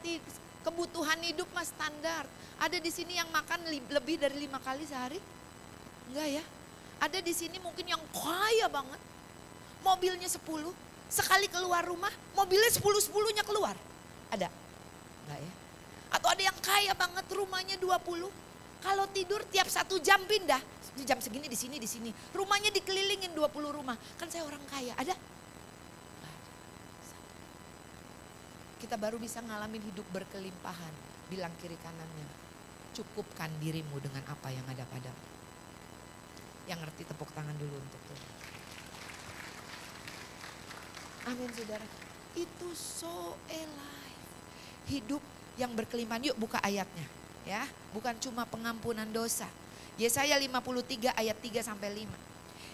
kebutuhan hidup mas standar. Ada di sini yang makan lebih dari 5 kali sehari? Enggak ya. Ada di sini mungkin yang kaya banget. Mobilnya 10, sekali keluar rumah mobilnya 10-10-nya keluar. Ada? Enggak ya. Atau ada yang kaya banget rumahnya 20. Kalau tidur tiap 1 jam pindah, jam segini di sini. Rumahnya dikelilingin 20 rumah. Kan saya orang kaya, ada? Kita baru bisa ngalamin hidup berkelimpahan. Bilang kiri kanannya, cukupkan dirimu dengan apa yang ada padamu. Yang ngerti tepuk tangan dulu untuk Tuhan. Amin saudara. Itu so alive. Hidup yang berkelimpahan. Yuk buka ayatnya. Ya, bukan cuma pengampunan dosa. Yesaya 53 ayat 3 sampai 5.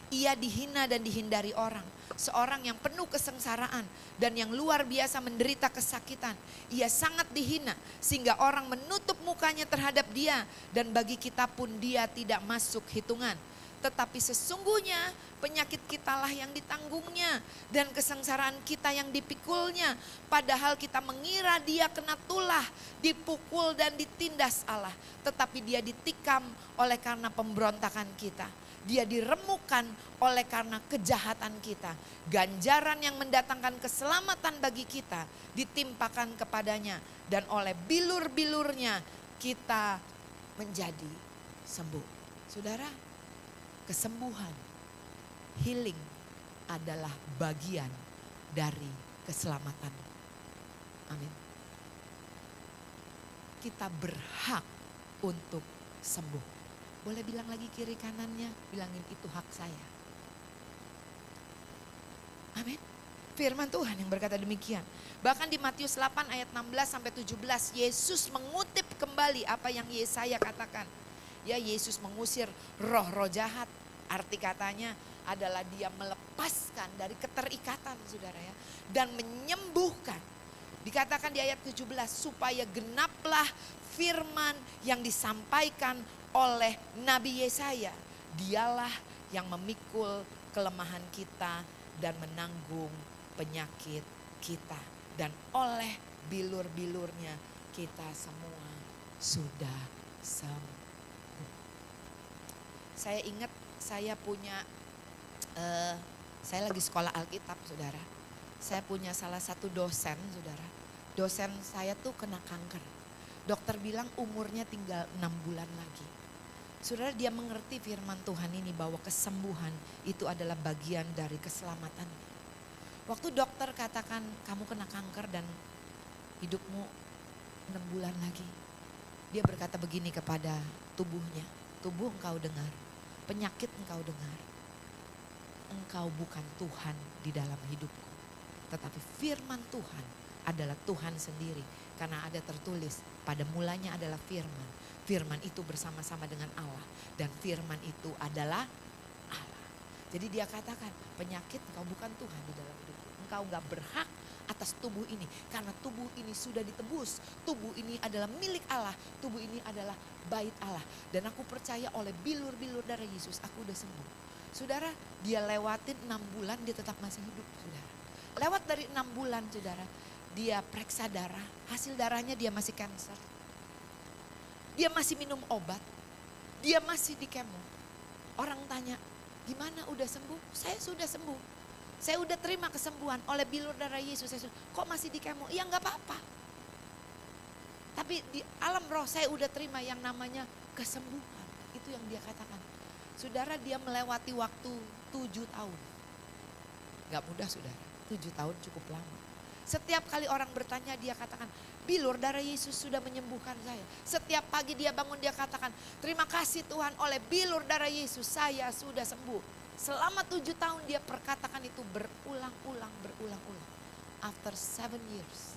Ia dihina dan dihindari orang, seorang yang penuh kesengsaraan dan yang luar biasa menderita kesakitan. Ia sangat dihina sehingga orang menutup mukanya terhadap dia, dan bagi kita pun dia tidak masuk hitungan. Tetapi sesungguhnya penyakit kitalah yang ditanggungnya dan kesengsaraan kita yang dipikulnya. Padahal kita mengira dia kena tulah, dipukul dan ditindas Allah. Tetapi dia ditikam oleh karena pemberontakan kita. Dia diremukkan oleh karena kejahatan kita. Ganjaran yang mendatangkan keselamatan bagi kita ditimpakan kepadanya. Dan oleh bilur-bilurnya kita menjadi sembuh. Saudara, kesembuhan, healing adalah bagian dari keselamatan. Amin. Kita berhak untuk sembuh. Boleh bilang lagi kiri kanannya, bilangin itu hak saya. Amin. Firman Tuhan yang berkata demikian. Bahkan di Matius 8 ayat 16 sampai 17, Yesus mengutip kembali apa yang Yesaya katakan. Ya, Yesus mengusir roh-roh jahat. Arti katanya adalah dia melepaskan dari keterikatan saudara ya. Dan menyembuhkan. Dikatakan di ayat 17 supaya genaplah firman yang disampaikan oleh Nabi Yesaya. Dialah yang memikul kelemahan kita dan menanggung penyakit kita. Dan oleh bilur-bilurnya kita semua sudah sembuh. Saya ingat saya punya, saya lagi sekolah Alkitab saudara. Saya punya salah satu dosen saudara. Dosen saya tuh kena kanker. Dokter bilang umurnya tinggal 6 bulan lagi. Saudara, dia mengerti firman Tuhan ini bahwa kesembuhan itu adalah bagian dari keselamatan. Waktu dokter katakan kamu kena kanker dan hidupmu 6 bulan lagi. Dia berkata begini kepada tubuhnya. Tubuh engkau dengar, penyakit engkau dengar. Engkau bukan Tuhan di dalam hidupku. Tetapi firman Tuhan adalah Tuhan sendiri. Karena ada tertulis pada mulanya adalah firman. Firman itu bersama-sama dengan Allah. Dan firman itu adalah Allah. Jadi dia katakan penyakit engkau bukan Tuhan di dalam hidupku. Engkau gak berhak atas tubuh ini. Karena tubuh ini sudah ditebus. Tubuh ini adalah milik Allah. Tubuh ini adalah bait Allah. Dan aku percaya oleh bilur-bilur darah Yesus aku udah sembuh. Saudara, dia lewatin 6 bulan dia tetap masih hidup saudara. Lewat dari 6 bulan saudara, dia periksa darah, hasil darahnya dia masih kanker. Dia masih minum obat, dia masih di kemo. Orang tanya, gimana udah sembuh? Saya sudah sembuh. Saya udah terima kesembuhan oleh bilur darah Yesus. Kok masih di kemo? Ya gak apa-apa. Tapi di alam roh saya udah terima yang namanya kesembuhan. Itu yang dia katakan. Saudara, dia melewati waktu 7 tahun. Gak mudah saudara, 7 tahun cukup lama. Setiap kali orang bertanya dia katakan, bilur darah Yesus sudah menyembuhkan saya. Setiap pagi dia bangun dia katakan, terima kasih Tuhan oleh bilur darah Yesus saya sudah sembuh. Selama 7 tahun dia perkatakan itu berulang-ulang. After 7 years,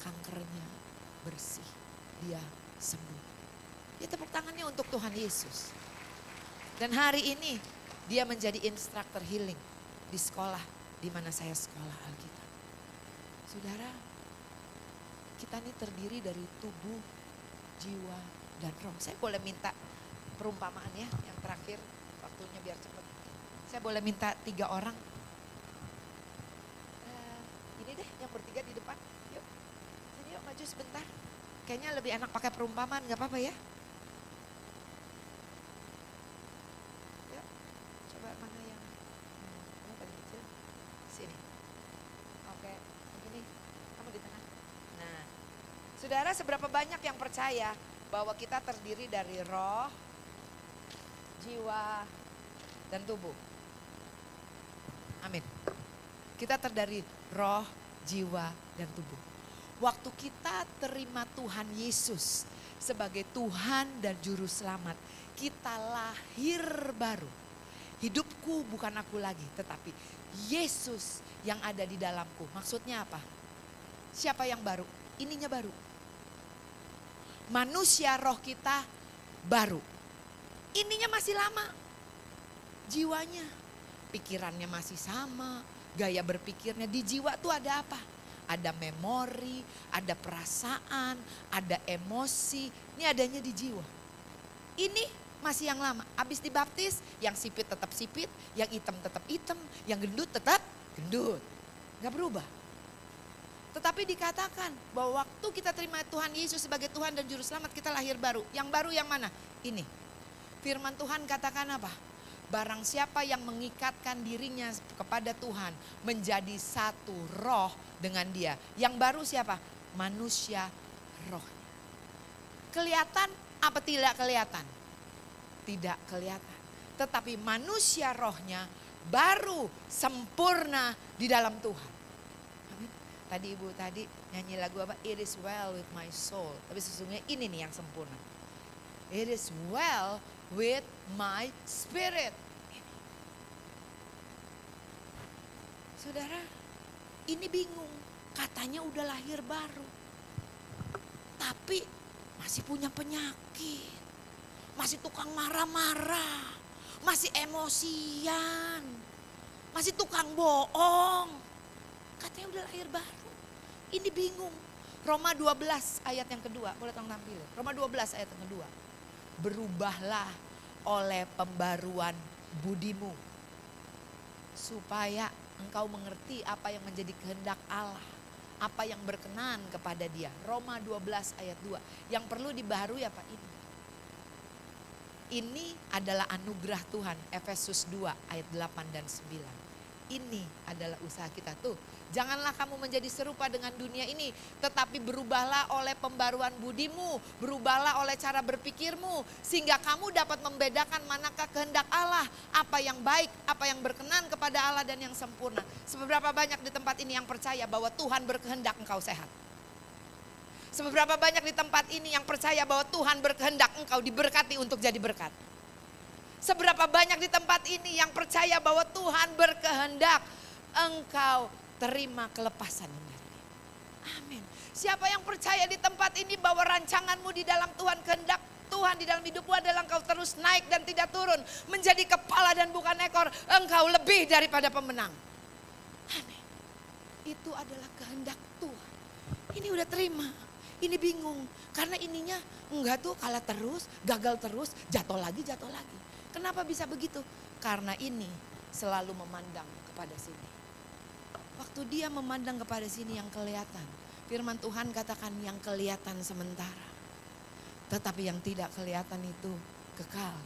kankernya bersih, dia sembuh. Dia tepuk tangannya untuk Tuhan Yesus. Dan hari ini dia menjadi instruktur healing di sekolah di mana saya sekolah Alkitab. Saudara, kita ini terdiri dari tubuh, jiwa, dan roh. Saya boleh minta perumpamaan ya, yang terakhir waktunya biar cepat. Saya boleh minta 3 orang. Ini deh yang bertiga di depan. Yuk, sini yuk maju sebentar. Kayaknya lebih enak pakai perumpamaan, gak apa-apa ya. Yuk, coba mana yang kamu paling kecil. Sini. Oke, begini, kamu di tengah. Nah, saudara, seberapa banyak yang percaya bahwa kita terdiri dari roh, jiwa, dan tubuh? Amin. Kita terdiri roh, jiwa, dan tubuh. Waktu kita terima Tuhan Yesus sebagai Tuhan dan Juru Selamat, kita lahir baru. Hidupku bukan aku lagi, tetapi Yesus yang ada di dalamku. Maksudnya apa? Siapa yang baru? Ininya baru. Manusia roh kita baru. Ininya masih lama. Jiwanya, pikirannya masih sama, gaya berpikirnya. Di jiwa tuh ada apa? Ada memori, ada perasaan, ada emosi. Ini adanya di jiwa. Ini masih yang lama. Habis dibaptis, yang sipit tetap sipit, yang hitam tetap hitam, yang gendut tetap gendut. Gak berubah. Tetapi dikatakan bahwa waktu kita terima Tuhan Yesus sebagai Tuhan dan Juru Selamat, kita lahir baru. Yang baru yang mana? Ini. Firman Tuhan katakan apa? Barang siapa yang mengikatkan dirinya kepada Tuhan menjadi satu roh dengan dia. Yang baru siapa? Manusia rohnya. Kelihatan apa tidak kelihatan? Tidak kelihatan. Tetapi manusia rohnya baru sempurna di dalam Tuhan. Amin. Tadi ibu tadi nyanyi lagu apa? It is well with my soul. Tapi sesungguhnya ini nih yang sempurna. It is well with my spirit. Saudara, ini bingung. Katanya udah lahir baru. Tapi masih punya penyakit. Masih tukang marah-marah. masih emosian, masih tukang bohong. Katanya udah lahir baru, ini bingung. Roma 12 ayat yang kedua, boleh tolong tampil. Roma 12 ayat yang kedua. Berubahlah oleh pembaruan budimu, supaya engkau mengerti apa yang menjadi kehendak Allah, apa yang berkenan kepada Dia. Roma 12 ayat 2. Yang perlu dibaharui apa ini? Ini adalah anugerah Tuhan, Efesus 2 ayat 8 dan 9. Ini adalah usaha kita tuh. Janganlah kamu menjadi serupa dengan dunia ini, tetapi berubahlah oleh pembaruan budimu, berubahlah oleh cara berpikirmu, sehingga kamu dapat membedakan manakah kehendak Allah, apa yang baik, apa yang berkenan kepada Allah dan yang sempurna. Seberapa banyak di tempat ini yang percaya bahwa Tuhan berkehendak engkau sehat? Seberapa banyak di tempat ini yang percaya bahwa Tuhan berkehendak engkau diberkati untuk jadi berkat? Seberapa banyak di tempat ini yang percaya bahwa Tuhan berkehendak engkau terima kelepasan yang dari Dia? Amin. Siapa yang percaya di tempat ini bahwa rancanganmu di dalam Tuhan, kehendak Tuhan di dalam hidupmu adalah engkau terus naik dan tidak turun, menjadi kepala dan bukan ekor, engkau lebih daripada pemenang. Amin. Itu adalah kehendak Tuhan. Ini udah terima, ini bingung. Karena ininya enggak tuh, kalah terus, gagal terus, jatuh lagi, jatuh lagi. Kenapa bisa begitu? Karena ini selalu memandang kepada sini. Waktu dia memandang kepada sini yang kelihatan. Firman Tuhan katakan yang kelihatan sementara. Tetapi yang tidak kelihatan itu kekal.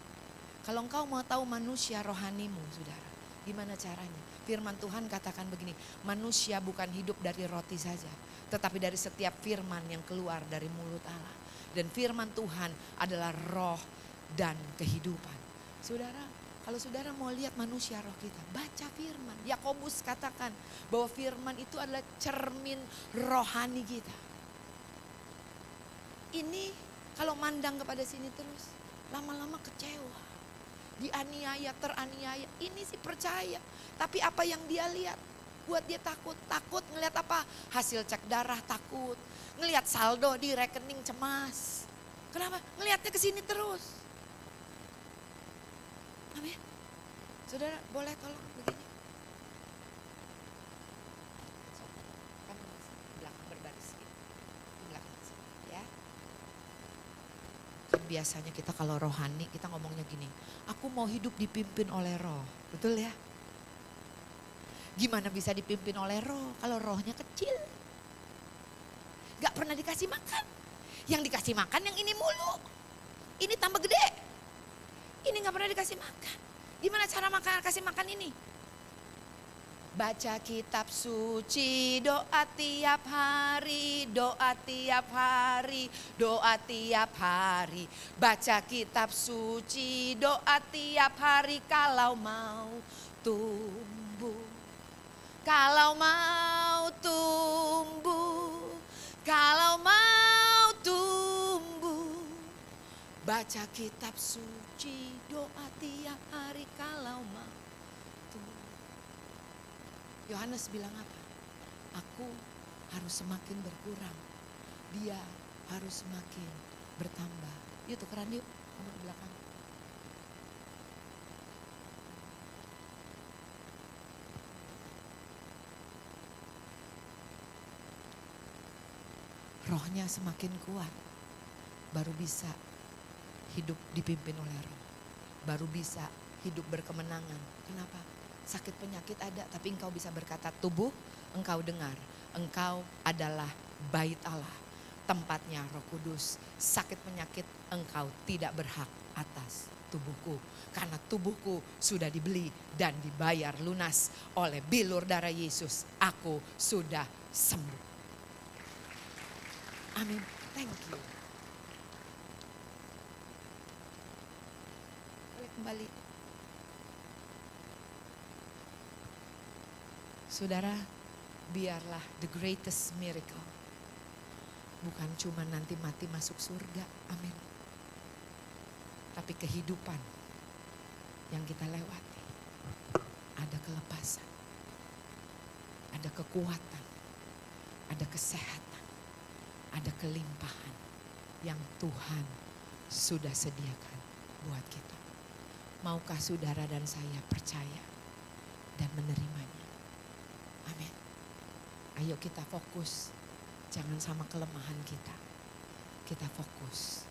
Kalau engkau mau tahu manusia rohanimu, saudara, gimana caranya? Firman Tuhan katakan begini, manusia bukan hidup dari roti saja, tetapi dari setiap firman yang keluar dari mulut Allah. Dan firman Tuhan adalah roh dan kehidupan. Saudara, kalau saudara mau lihat manusia roh kita, baca firman. Yakobus katakan bahwa firman itu adalah cermin rohani kita. Ini kalau mandang kepada sini terus, lama-lama kecewa. Dianiaya, teraniaya, ini sih percaya. Tapi apa yang dia lihat buat dia takut. Takut ngelihat apa? Hasil cek darah takut. Ngelihat saldo di rekening cemas. Kenapa? Ngelihatnya ke sini terus. Amin. Saudara boleh tolong begini. So, kamu belakang berbaris gitu. Di belakang sini ya. Kan biasanya kita kalau rohani kita ngomongnya gini. Aku mau hidup dipimpin oleh roh. Betul ya? Gimana bisa dipimpin oleh roh kalau rohnya kecil? Gak pernah dikasih makan. Yang dikasih makan yang ini mulu. Ini tambah gede. Ini gak pernah dikasih makan. Gimana cara kasih makan ini? Baca kitab suci, doa tiap hari, doa tiap hari, doa tiap hari. Baca kitab suci, doa tiap hari kalau mau tumbuh. Kalau mau tumbuh, kalau mau tumbuh. Baca kitab suci, doa tiap hari kalau mau tumbuh. Yohanes bilang apa? Aku harus semakin berkurang, dia harus semakin bertambah. Yuk tukeran yuk, kamu di belakang. Rohnya semakin kuat, baru bisa hidup dipimpin oleh roh. Baru bisa hidup berkemenangan. Kenapa? Sakit penyakit ada, tapi engkau bisa berkata, tubuh engkau dengar, engkau adalah bait Allah, tempatnya Roh Kudus. Sakit penyakit engkau tidak berhak atas tubuhku, karena tubuhku sudah dibeli dan dibayar lunas oleh bilur darah Yesus. Aku sudah sembuh. Amin. Thank you. Kembali. Saudara, biarlah the greatest miracle bukan cuma nanti mati masuk surga, amin. Tapi kehidupan yang kita lewati, ada kelepasan, ada kekuatan, ada kesehatan, ada kelimpahan yang Tuhan sudah sediakan buat kita. Maukah saudara dan saya percaya dan menerimanya? Amin. Ayo kita fokus, jangan sama kelemahan kita. Kita fokus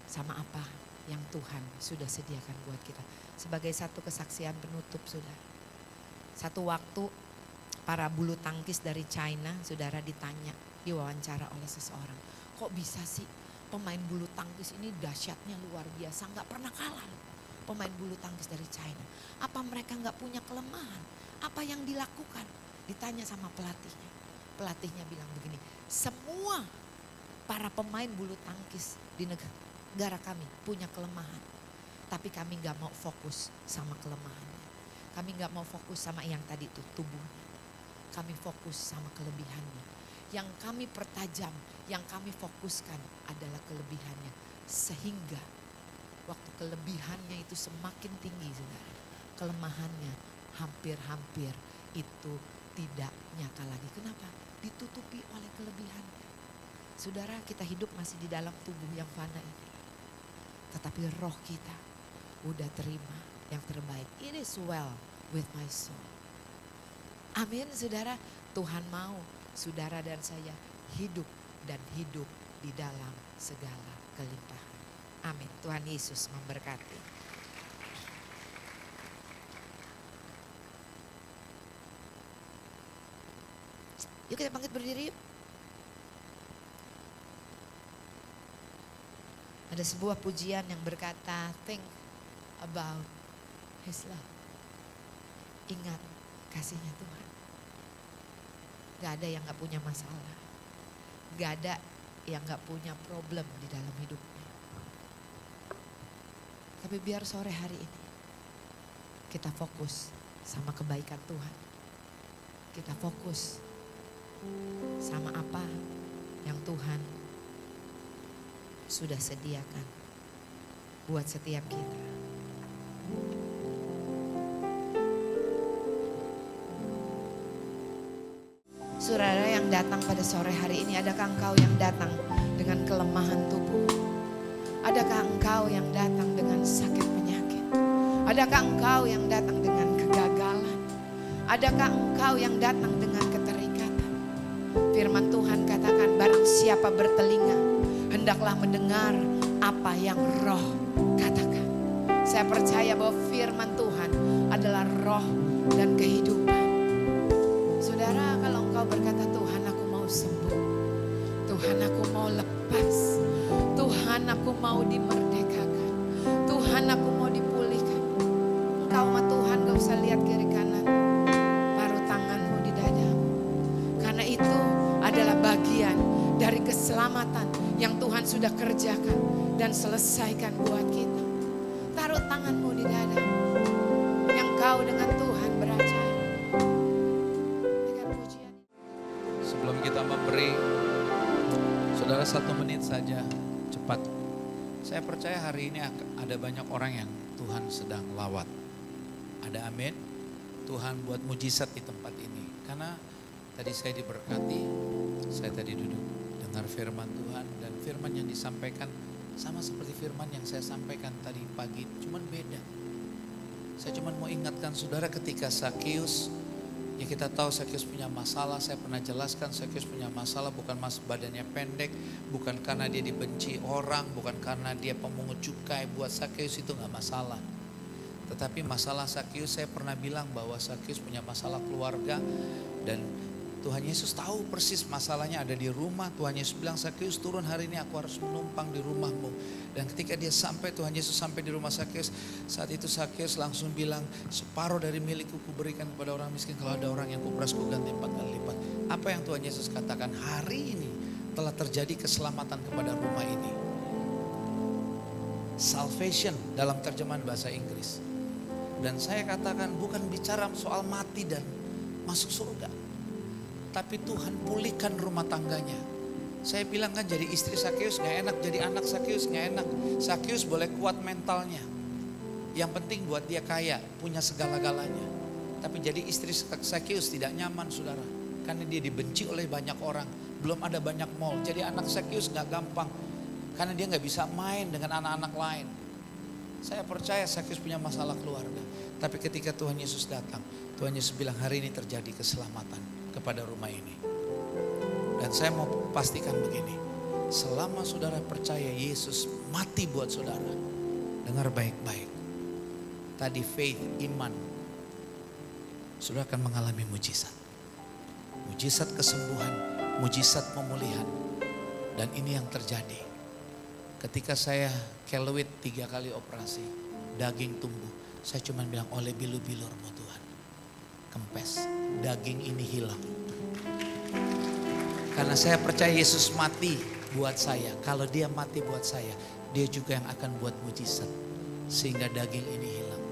sama apa yang Tuhan sudah sediakan buat kita. Sebagai satu kesaksian penutup, saudara. Satu waktu para bulu tangkis dari China, saudara, ditanya, diwawancara oleh seseorang. Kok bisa sih pemain bulu tangkis ini dahsyatnya luar biasa, gak pernah kalah loh. Pemain bulu tangkis dari China. Apa mereka gak punya kelemahan? Apa yang dilakukan? Ditanya sama pelatihnya. Pelatihnya bilang begini, semua para pemain bulu tangkis di negara kami punya kelemahan. Tapi kami gak mau fokus sama kelemahannya. Kami gak mau fokus sama yang tadi itu tubuhnya. Kami fokus sama kelebihannya. Yang kami pertajam, yang kami fokuskan adalah kelebihannya. Sehingga waktu kelebihannya itu semakin tinggi, saudara, kelemahannya hampir-hampir itu tidak nyata lagi. Kenapa? Ditutupi oleh kelebihannya. Saudara, kita hidup masih di dalam tubuh yang fana ini. Tetapi roh kita udah terima yang terbaik. It is well with my soul. Amin, saudara. Tuhan mau saudara dan saya hidup dan hidup di dalam segala kelimpahan. Amin. Tuhan Yesus memberkati. Yuk kita bangkit berdiri yuk. Ada sebuah pujian yang berkata, think about His love. Ingat kasihnya Tuhan. Gak ada yang gak punya masalah. Gak ada yang gak punya problem di dalam hidupnya. Tapi biar sore hari ini kita fokus sama kebaikan Tuhan. Kita fokus sama apa yang Tuhan sudah sediakan buat setiap kita. Saudara yang datang pada sore hari ini, adakah engkau yang datang dengan kelemahan tubuh? Adakah engkau yang datang dengan sakit penyakit? Adakah engkau yang datang dengan kegagalan? Adakah engkau yang datang dengan keterikatan? Firman Tuhan katakan, barang siapa bertelinga, hendaklah mendengar apa yang roh katakan. Saya percaya bahwa firman Tuhan adalah roh dan kehidupan. Saudara, kalau engkau berkata, Tuhan aku mau sembuh, Tuhan aku mau lepas, Tuhan aku mau dimerdekakan, Tuhan aku mau dipulihkan. Engkau sama Tuhan gak usah lihat kiri kanan, paruh tanganmu di dadamu. Karena itu adalah bagian dari keselamatan yang Tuhan sudah kerjakan dan selesaikan buat kita. Taruh tanganmu di dadamu, yang kau dengan Tuhan beracara. Sebelum kita memberi, saudara 1 menit saja, cepat. Saya percaya hari ini ada banyak orang yang Tuhan sedang lawat. Ada amin. Tuhan buat mujizat di tempat ini. Karena tadi saya diberkati, saya tadi duduk dengar firman Tuhan. Dan firman yang disampaikan sama seperti firman yang saya sampaikan tadi pagi. Cuman beda. Saya cuma mau ingatkan saudara ketika Sakeus, ya kita tahu Sakeus punya masalah. Saya pernah jelaskan Sakeus punya masalah bukan badannya pendek, bukan karena dia dibenci orang, bukan karena dia pemungut cukai. Buat Sakeus itu gak masalah. Tetapi masalah Sakeus, saya pernah bilang bahwa Sakeus punya masalah keluarga. Dan Tuhan Yesus tahu persis masalahnya ada di rumah. Tuhan Yesus bilang, Sakeus turun hari ini, aku harus menumpang di rumahmu. Dan ketika dia sampai, Tuhan Yesus sampai di rumah Sakeus. Saat itu Sakeus langsung bilang, separuh dari milikku kuberikan kepada orang miskin. Kalau ada orang yang kuperas, kuganti 4 kali lipat. Apa yang Tuhan Yesus katakan? Hari ini telah terjadi keselamatan kepada rumah ini. Salvation dalam terjemahan bahasa Inggris. Dan saya katakan bukan bicara soal mati dan masuk surga. Tapi Tuhan pulihkan rumah tangganya. Saya bilang kan jadi istri Sakeus gak enak, jadi anak Sakeus gak enak. Sakeus boleh kuat mentalnya. Yang penting buat dia kaya, punya segala-galanya. Tapi jadi istri Sakeus tidak nyaman saudara. Karena dia dibenci oleh banyak orang. Belum ada banyak mall. Jadi anak Sakeus gak gampang. Karena dia gak bisa main dengan anak-anak lain. Saya percaya Zakheus punya masalah keluarga. Tapi ketika Tuhan Yesus datang, Tuhan Yesus bilang hari ini terjadi keselamatan kepada rumah ini. Dan saya mau pastikan begini, selama saudara percaya Yesus mati buat saudara, dengar baik-baik. Tadi faith, iman, saudara akan mengalami mujizat. Mujizat kesembuhan, mujizat pemulihan. Dan ini yang terjadi. Ketika saya keluit 3 kali operasi, daging tumbuh. Saya cuma bilang oleh bilu-bilurmu Tuhan. Kempes, daging ini hilang. Karena saya percaya Yesus mati buat saya. Kalau dia mati buat saya, dia juga yang akan buat mujizat. Sehingga daging ini hilang.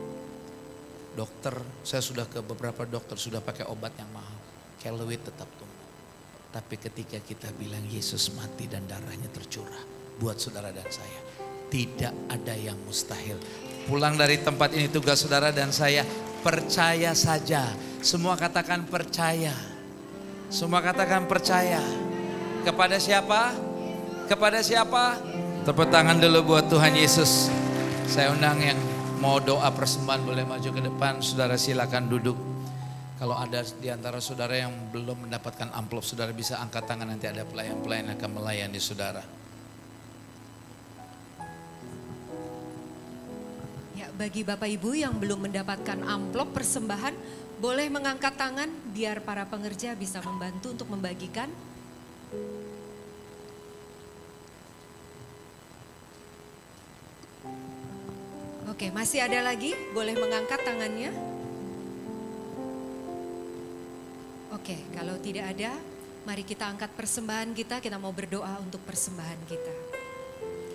Dokter, saya sudah ke beberapa dokter, sudah pakai obat yang mahal. Keluit tetap tumbuh. Tapi ketika kita bilang Yesus mati dan darahnya tercurah buat saudara dan saya, tidak ada yang mustahil. Pulang dari tempat ini tugas saudara dan saya, percaya saja. Semua katakan percaya. Semua katakan percaya. Kepada siapa? Kepada siapa? Tepuk tangan dulu buat Tuhan Yesus. Saya undang yang mau doa persembahan boleh maju ke depan. Saudara silakan duduk. Kalau ada di antara saudara yang belum mendapatkan amplop, saudara bisa angkat tangan, nanti ada pelayan-pelayan akan melayani saudara. Ya, bagi Bapak Ibu yang belum mendapatkan amplop persembahan, boleh mengangkat tangan biar para pengerja bisa membantu untuk membagikan. Oke, masih ada lagi? Boleh mengangkat tangannya? Oke, kalau tidak ada, mari kita angkat persembahan kita mau berdoa untuk persembahan kita.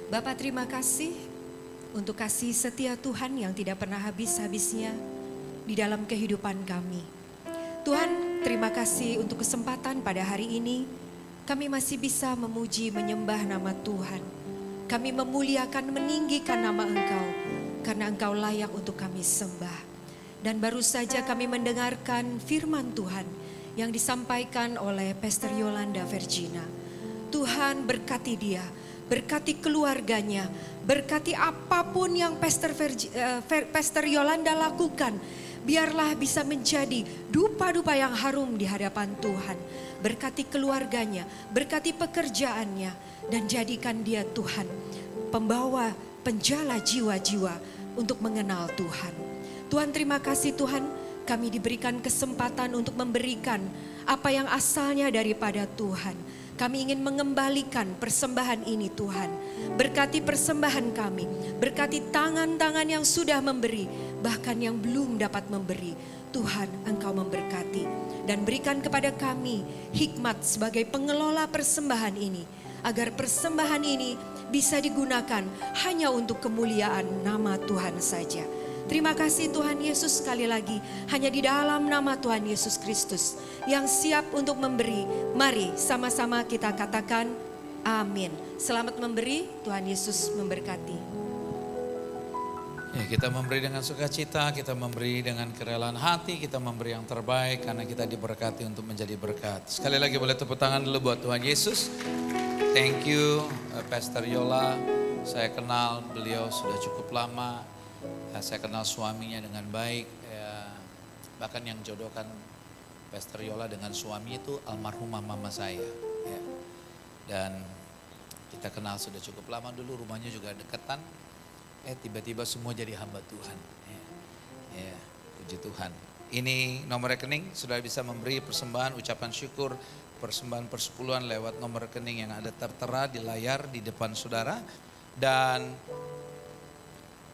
Bapak terima kasih untuk kasih setia Tuhan yang tidak pernah habis-habisnya di dalam kehidupan kami. Tuhan, terima kasih untuk kesempatan pada hari ini kami masih bisa memuji menyembah nama Tuhan. Kami memuliakan meninggikan nama Engkau karena Engkau layak untuk kami sembah. Dan baru saja kami mendengarkan firman Tuhan yang disampaikan oleh Pastor Yolanda Vergina. Tuhan berkati dia, berkati keluarganya, berkati apapun yang Pastor Yolanda lakukan. Biarlah bisa menjadi dupa-dupa yang harum di hadapan Tuhan. Berkati keluarganya, berkati pekerjaannya, dan jadikan dia Tuhan, pembawa penjala jiwa-jiwa untuk mengenal Tuhan. Tuhan terima kasih Tuhan, kami diberikan kesempatan untuk memberikan apa yang asalnya daripada Tuhan. Kami ingin mengembalikan persembahan ini Tuhan. Berkati persembahan kami, berkati tangan-tangan yang sudah memberi, bahkan yang belum dapat memberi. Tuhan, Engkau memberkati dan berikan kepada kami hikmat sebagai pengelola persembahan ini, agar persembahan ini bisa digunakan hanya untuk kemuliaan nama Tuhan saja. Terima kasih Tuhan Yesus, sekali lagi hanya di dalam nama Tuhan Yesus Kristus yang siap untuk memberi. Mari sama-sama kita katakan amin. Selamat memberi, Tuhan Yesus memberkati. Ya, kita memberi dengan sukacita, kita memberi dengan kerelaan hati, kita memberi yang terbaik karena kita diberkati untuk menjadi berkat. Sekali lagi boleh tepuk tangan dulu buat Tuhan Yesus. Thank you Pastor Yola, saya kenal beliau sudah cukup lama. Saya kenal suaminya dengan baik, ya, bahkan yang jodohkan Pastor Yola dengan suami itu almarhumah mama saya. Ya. Dan kita kenal sudah cukup lama, dulu rumahnya juga deketan. Tiba-tiba semua jadi hamba Tuhan. Ya, puji Tuhan. Ini nomor rekening, sudah bisa memberi persembahan, ucapan syukur, persembahan persepuluhan lewat nomor rekening yang ada tertera di layar di depan saudara. Dan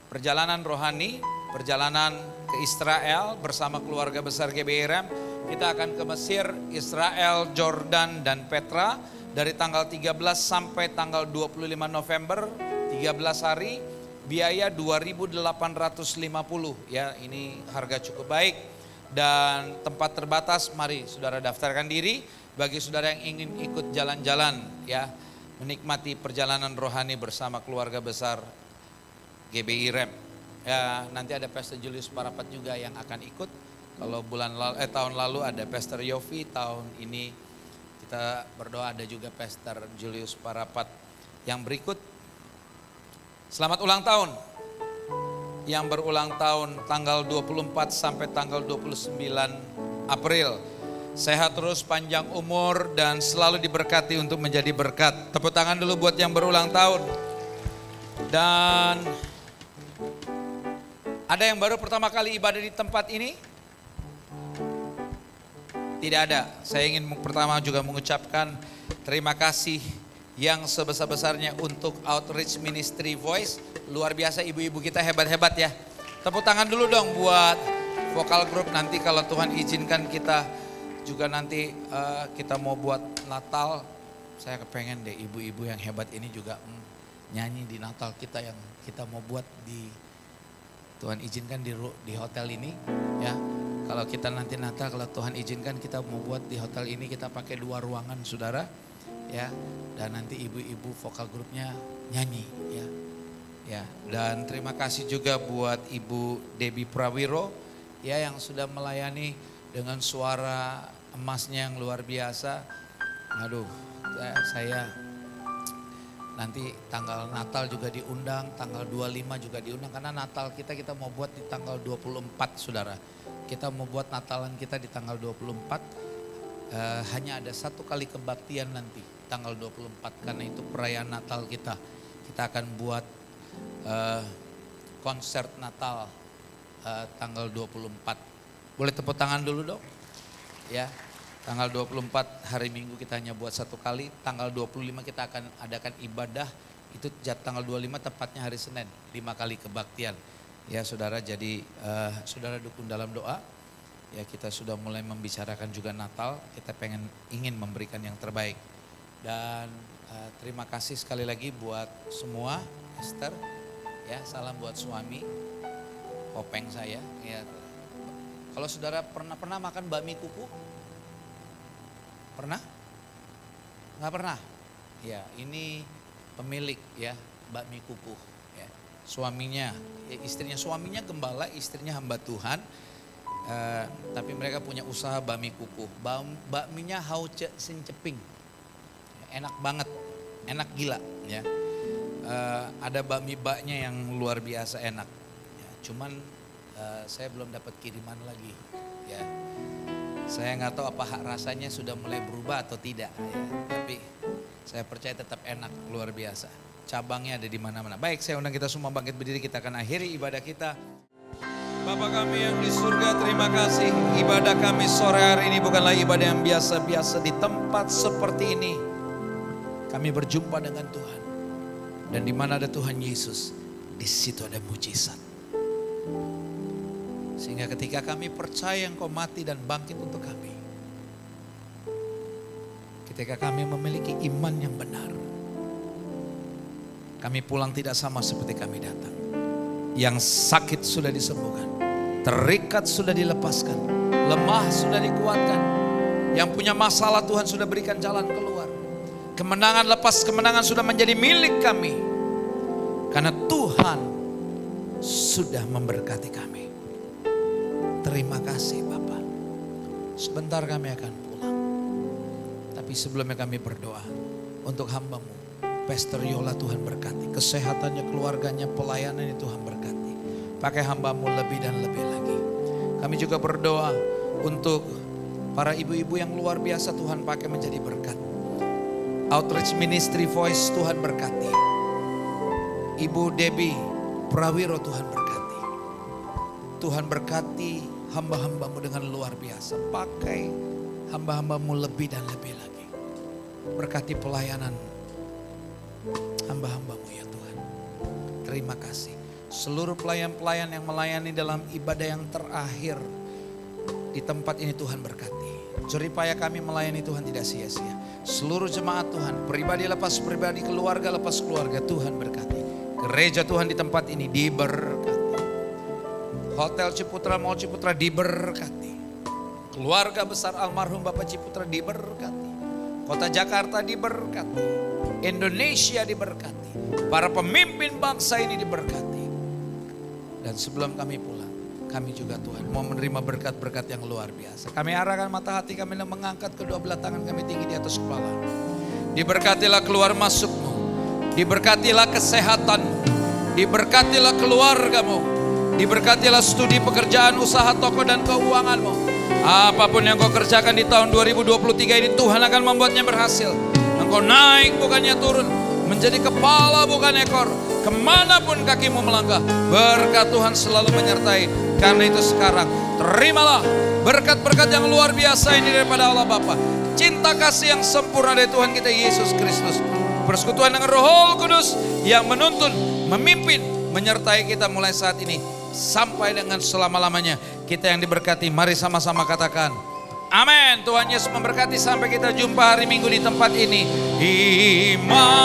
perjalanan rohani, perjalanan ke Israel bersama keluarga besar GBI-REM. Kita akan ke Mesir, Israel, Jordan, dan Petra dari tanggal 13 sampai tanggal 25 November, 13 hari, biaya 2.850 ya, ini harga cukup baik dan tempat terbatas. Mari saudara daftarkan diri bagi saudara yang ingin ikut jalan-jalan ya, menikmati perjalanan rohani bersama keluarga besar GBI-REM. Ya, nanti ada Pastor Julius Parapat juga yang akan ikut. Kalau tahun lalu ada Pastor Yofi, tahun ini kita berdoa ada juga Pastor Julius Parapat. Yang berikut, selamat ulang tahun yang berulang tahun tanggal 24 sampai tanggal 29 April. Sehat terus, panjang umur, dan selalu diberkati untuk menjadi berkat. Tepuk tangan dulu buat yang berulang tahun. Dan ada yang baru pertama kali ibadah di tempat ini? Tidak ada. Saya ingin pertama juga mengucapkan terima kasih yang sebesar-besarnya untuk Outreach Ministry Voice. Luar biasa, ibu-ibu kita hebat-hebat ya. Tepuk tangan dulu dong buat vokal group. Nanti kalau Tuhan izinkan kita juga nanti kita mau buat Natal. Saya kepengen deh ibu-ibu yang hebat ini juga nyanyi di Natal kita yang kita mau buat di Tuhan izinkan di hotel ini ya. Kalau kita nanti Natal, kalau Tuhan izinkan kita mau buat di hotel ini, kita pakai 2 ruangan saudara ya. Dan nanti ibu-ibu vokal grupnya nyanyi ya. Ya, dan terima kasih juga buat Ibu Debbie Prawiro ya yang sudah melayani dengan suara emasnya yang luar biasa. Aduh, saya nanti tanggal Natal juga diundang, tanggal 25 juga diundang karena Natal kita mau buat di tanggal 24 saudara. Kita mau buat Natalan kita di tanggal 24, hanya ada 1 kali kebaktian nanti tanggal 24 karena itu perayaan Natal kita. Kita akan buat konser Natal tanggal 24. Boleh tepuk tangan dulu dong? Ya, tanggal 24 hari Minggu kita hanya buat 1 kali, tanggal 25 kita akan adakan ibadah, itu tanggal 25 tepatnya hari Senin, 5 kali kebaktian. Ya saudara, jadi saudara dukung dalam doa. Ya kita sudah mulai membicarakan juga Natal, kita ingin memberikan yang terbaik. Dan terima kasih sekali lagi buat semua, Esther. Ya salam buat suami, Openg saya. Ya. Kalau saudara pernah makan bakmi kuku? Pernah? Nggak pernah? Ya ini pemilik ya bakmi kuku. Ya. Suaminya, suaminya gembala, istrinya hamba Tuhan. Tapi mereka punya usaha bakmi kuku. Bakminya hauce sinceping. Enak banget, enak gila ya. Ada bakmi-baknya yang luar biasa enak. Ya, cuman saya belum dapat kiriman lagi. Ya, saya nggak tahu apa rasanya sudah mulai berubah atau tidak. Ya. Tapi saya percaya tetap enak, luar biasa. Cabangnya ada di mana-mana. Baik, saya undang kita semua bangkit berdiri, kita akan akhiri ibadah kita. Bapa kami yang di surga, terima kasih. Ibadah kami sore hari ini bukanlah ibadah yang biasa-biasa. Di tempat seperti ini kami berjumpa dengan Tuhan. Dan di mana ada Tuhan Yesus, di situ ada mujizat. Sehingga ketika kami percaya Engkau mati dan bangkit untuk kami, ketika kami memiliki iman yang benar, kami pulang tidak sama seperti kami datang. Yang sakit sudah disembuhkan, terikat sudah dilepaskan, lemah sudah dikuatkan. Yang punya masalah Tuhan sudah berikan jalan keluar. Kemenangan lepas kemenangan sudah menjadi milik kami. Karena Tuhan sudah memberkati kami. Terima kasih Bapak. Sebentar kami akan pulang. Tapi sebelumnya kami berdoa untuk hamba-Mu. Pastor Yola Tuhan berkati. Kesehatannya, keluarganya, pelayanannya Tuhan berkati. Pakai hamba-Mu lebih dan lebih lagi. Kami juga berdoa untuk para ibu-ibu yang luar biasa Tuhan pakai menjadi berkat. Outreach Ministry Voice Tuhan berkati. Ibu Debbie Prawiro Tuhan berkati. Tuhan berkati hamba-hamba-Mu dengan luar biasa. Pakai hamba-hamba-Mu lebih dan lebih lagi. Berkati pelayanan hamba-hamba-Mu ya Tuhan. Terima kasih. Seluruh pelayan-pelayan yang melayani dalam ibadah yang terakhir di tempat ini Tuhan berkati. Jeripaya kami melayani Tuhan tidak sia-sia. Seluruh jemaat Tuhan, pribadi lepas pribadi, keluarga lepas keluarga, Tuhan berkati. Gereja Tuhan di tempat ini diberkati. Hotel Ciputra, Mall Ciputra diberkati. Keluarga besar almarhum Bapak Ciputra diberkati. Kota Jakarta diberkati. Indonesia diberkati. Para pemimpin bangsa ini diberkati. Dan sebelum kami pulang, kami juga Tuhan mau menerima berkat-berkat yang luar biasa. Kami arahkan mata hati kami dan mengangkat kedua belah tangan kami tinggi di atas kepala. Diberkatilah keluar masukmu. Diberkatilah kesehatanmu. Diberkatilah keluargamu. Diberkatilah studi pekerjaan, usaha toko dan keuanganmu. Apapun yang kau kerjakan di tahun 2023 ini, Tuhan akan membuatnya berhasil. Engkau naik bukannya turun, menjadi kepala bukan ekor. Kemanapun kakimu melangkah, berkat Tuhan selalu menyertai. Karena itu sekarang, terimalah berkat-berkat yang luar biasa ini daripada Allah Bapa. Cinta kasih yang sempurna dari Tuhan kita Yesus Kristus. Persekutuan dengan Roh Kudus yang menuntun, memimpin, menyertai kita mulai saat ini sampai dengan selama-lamanya. Kita yang diberkati, mari sama-sama katakan amin. Tuhan Yesus memberkati, sampai kita jumpa hari Minggu di tempat ini. Iman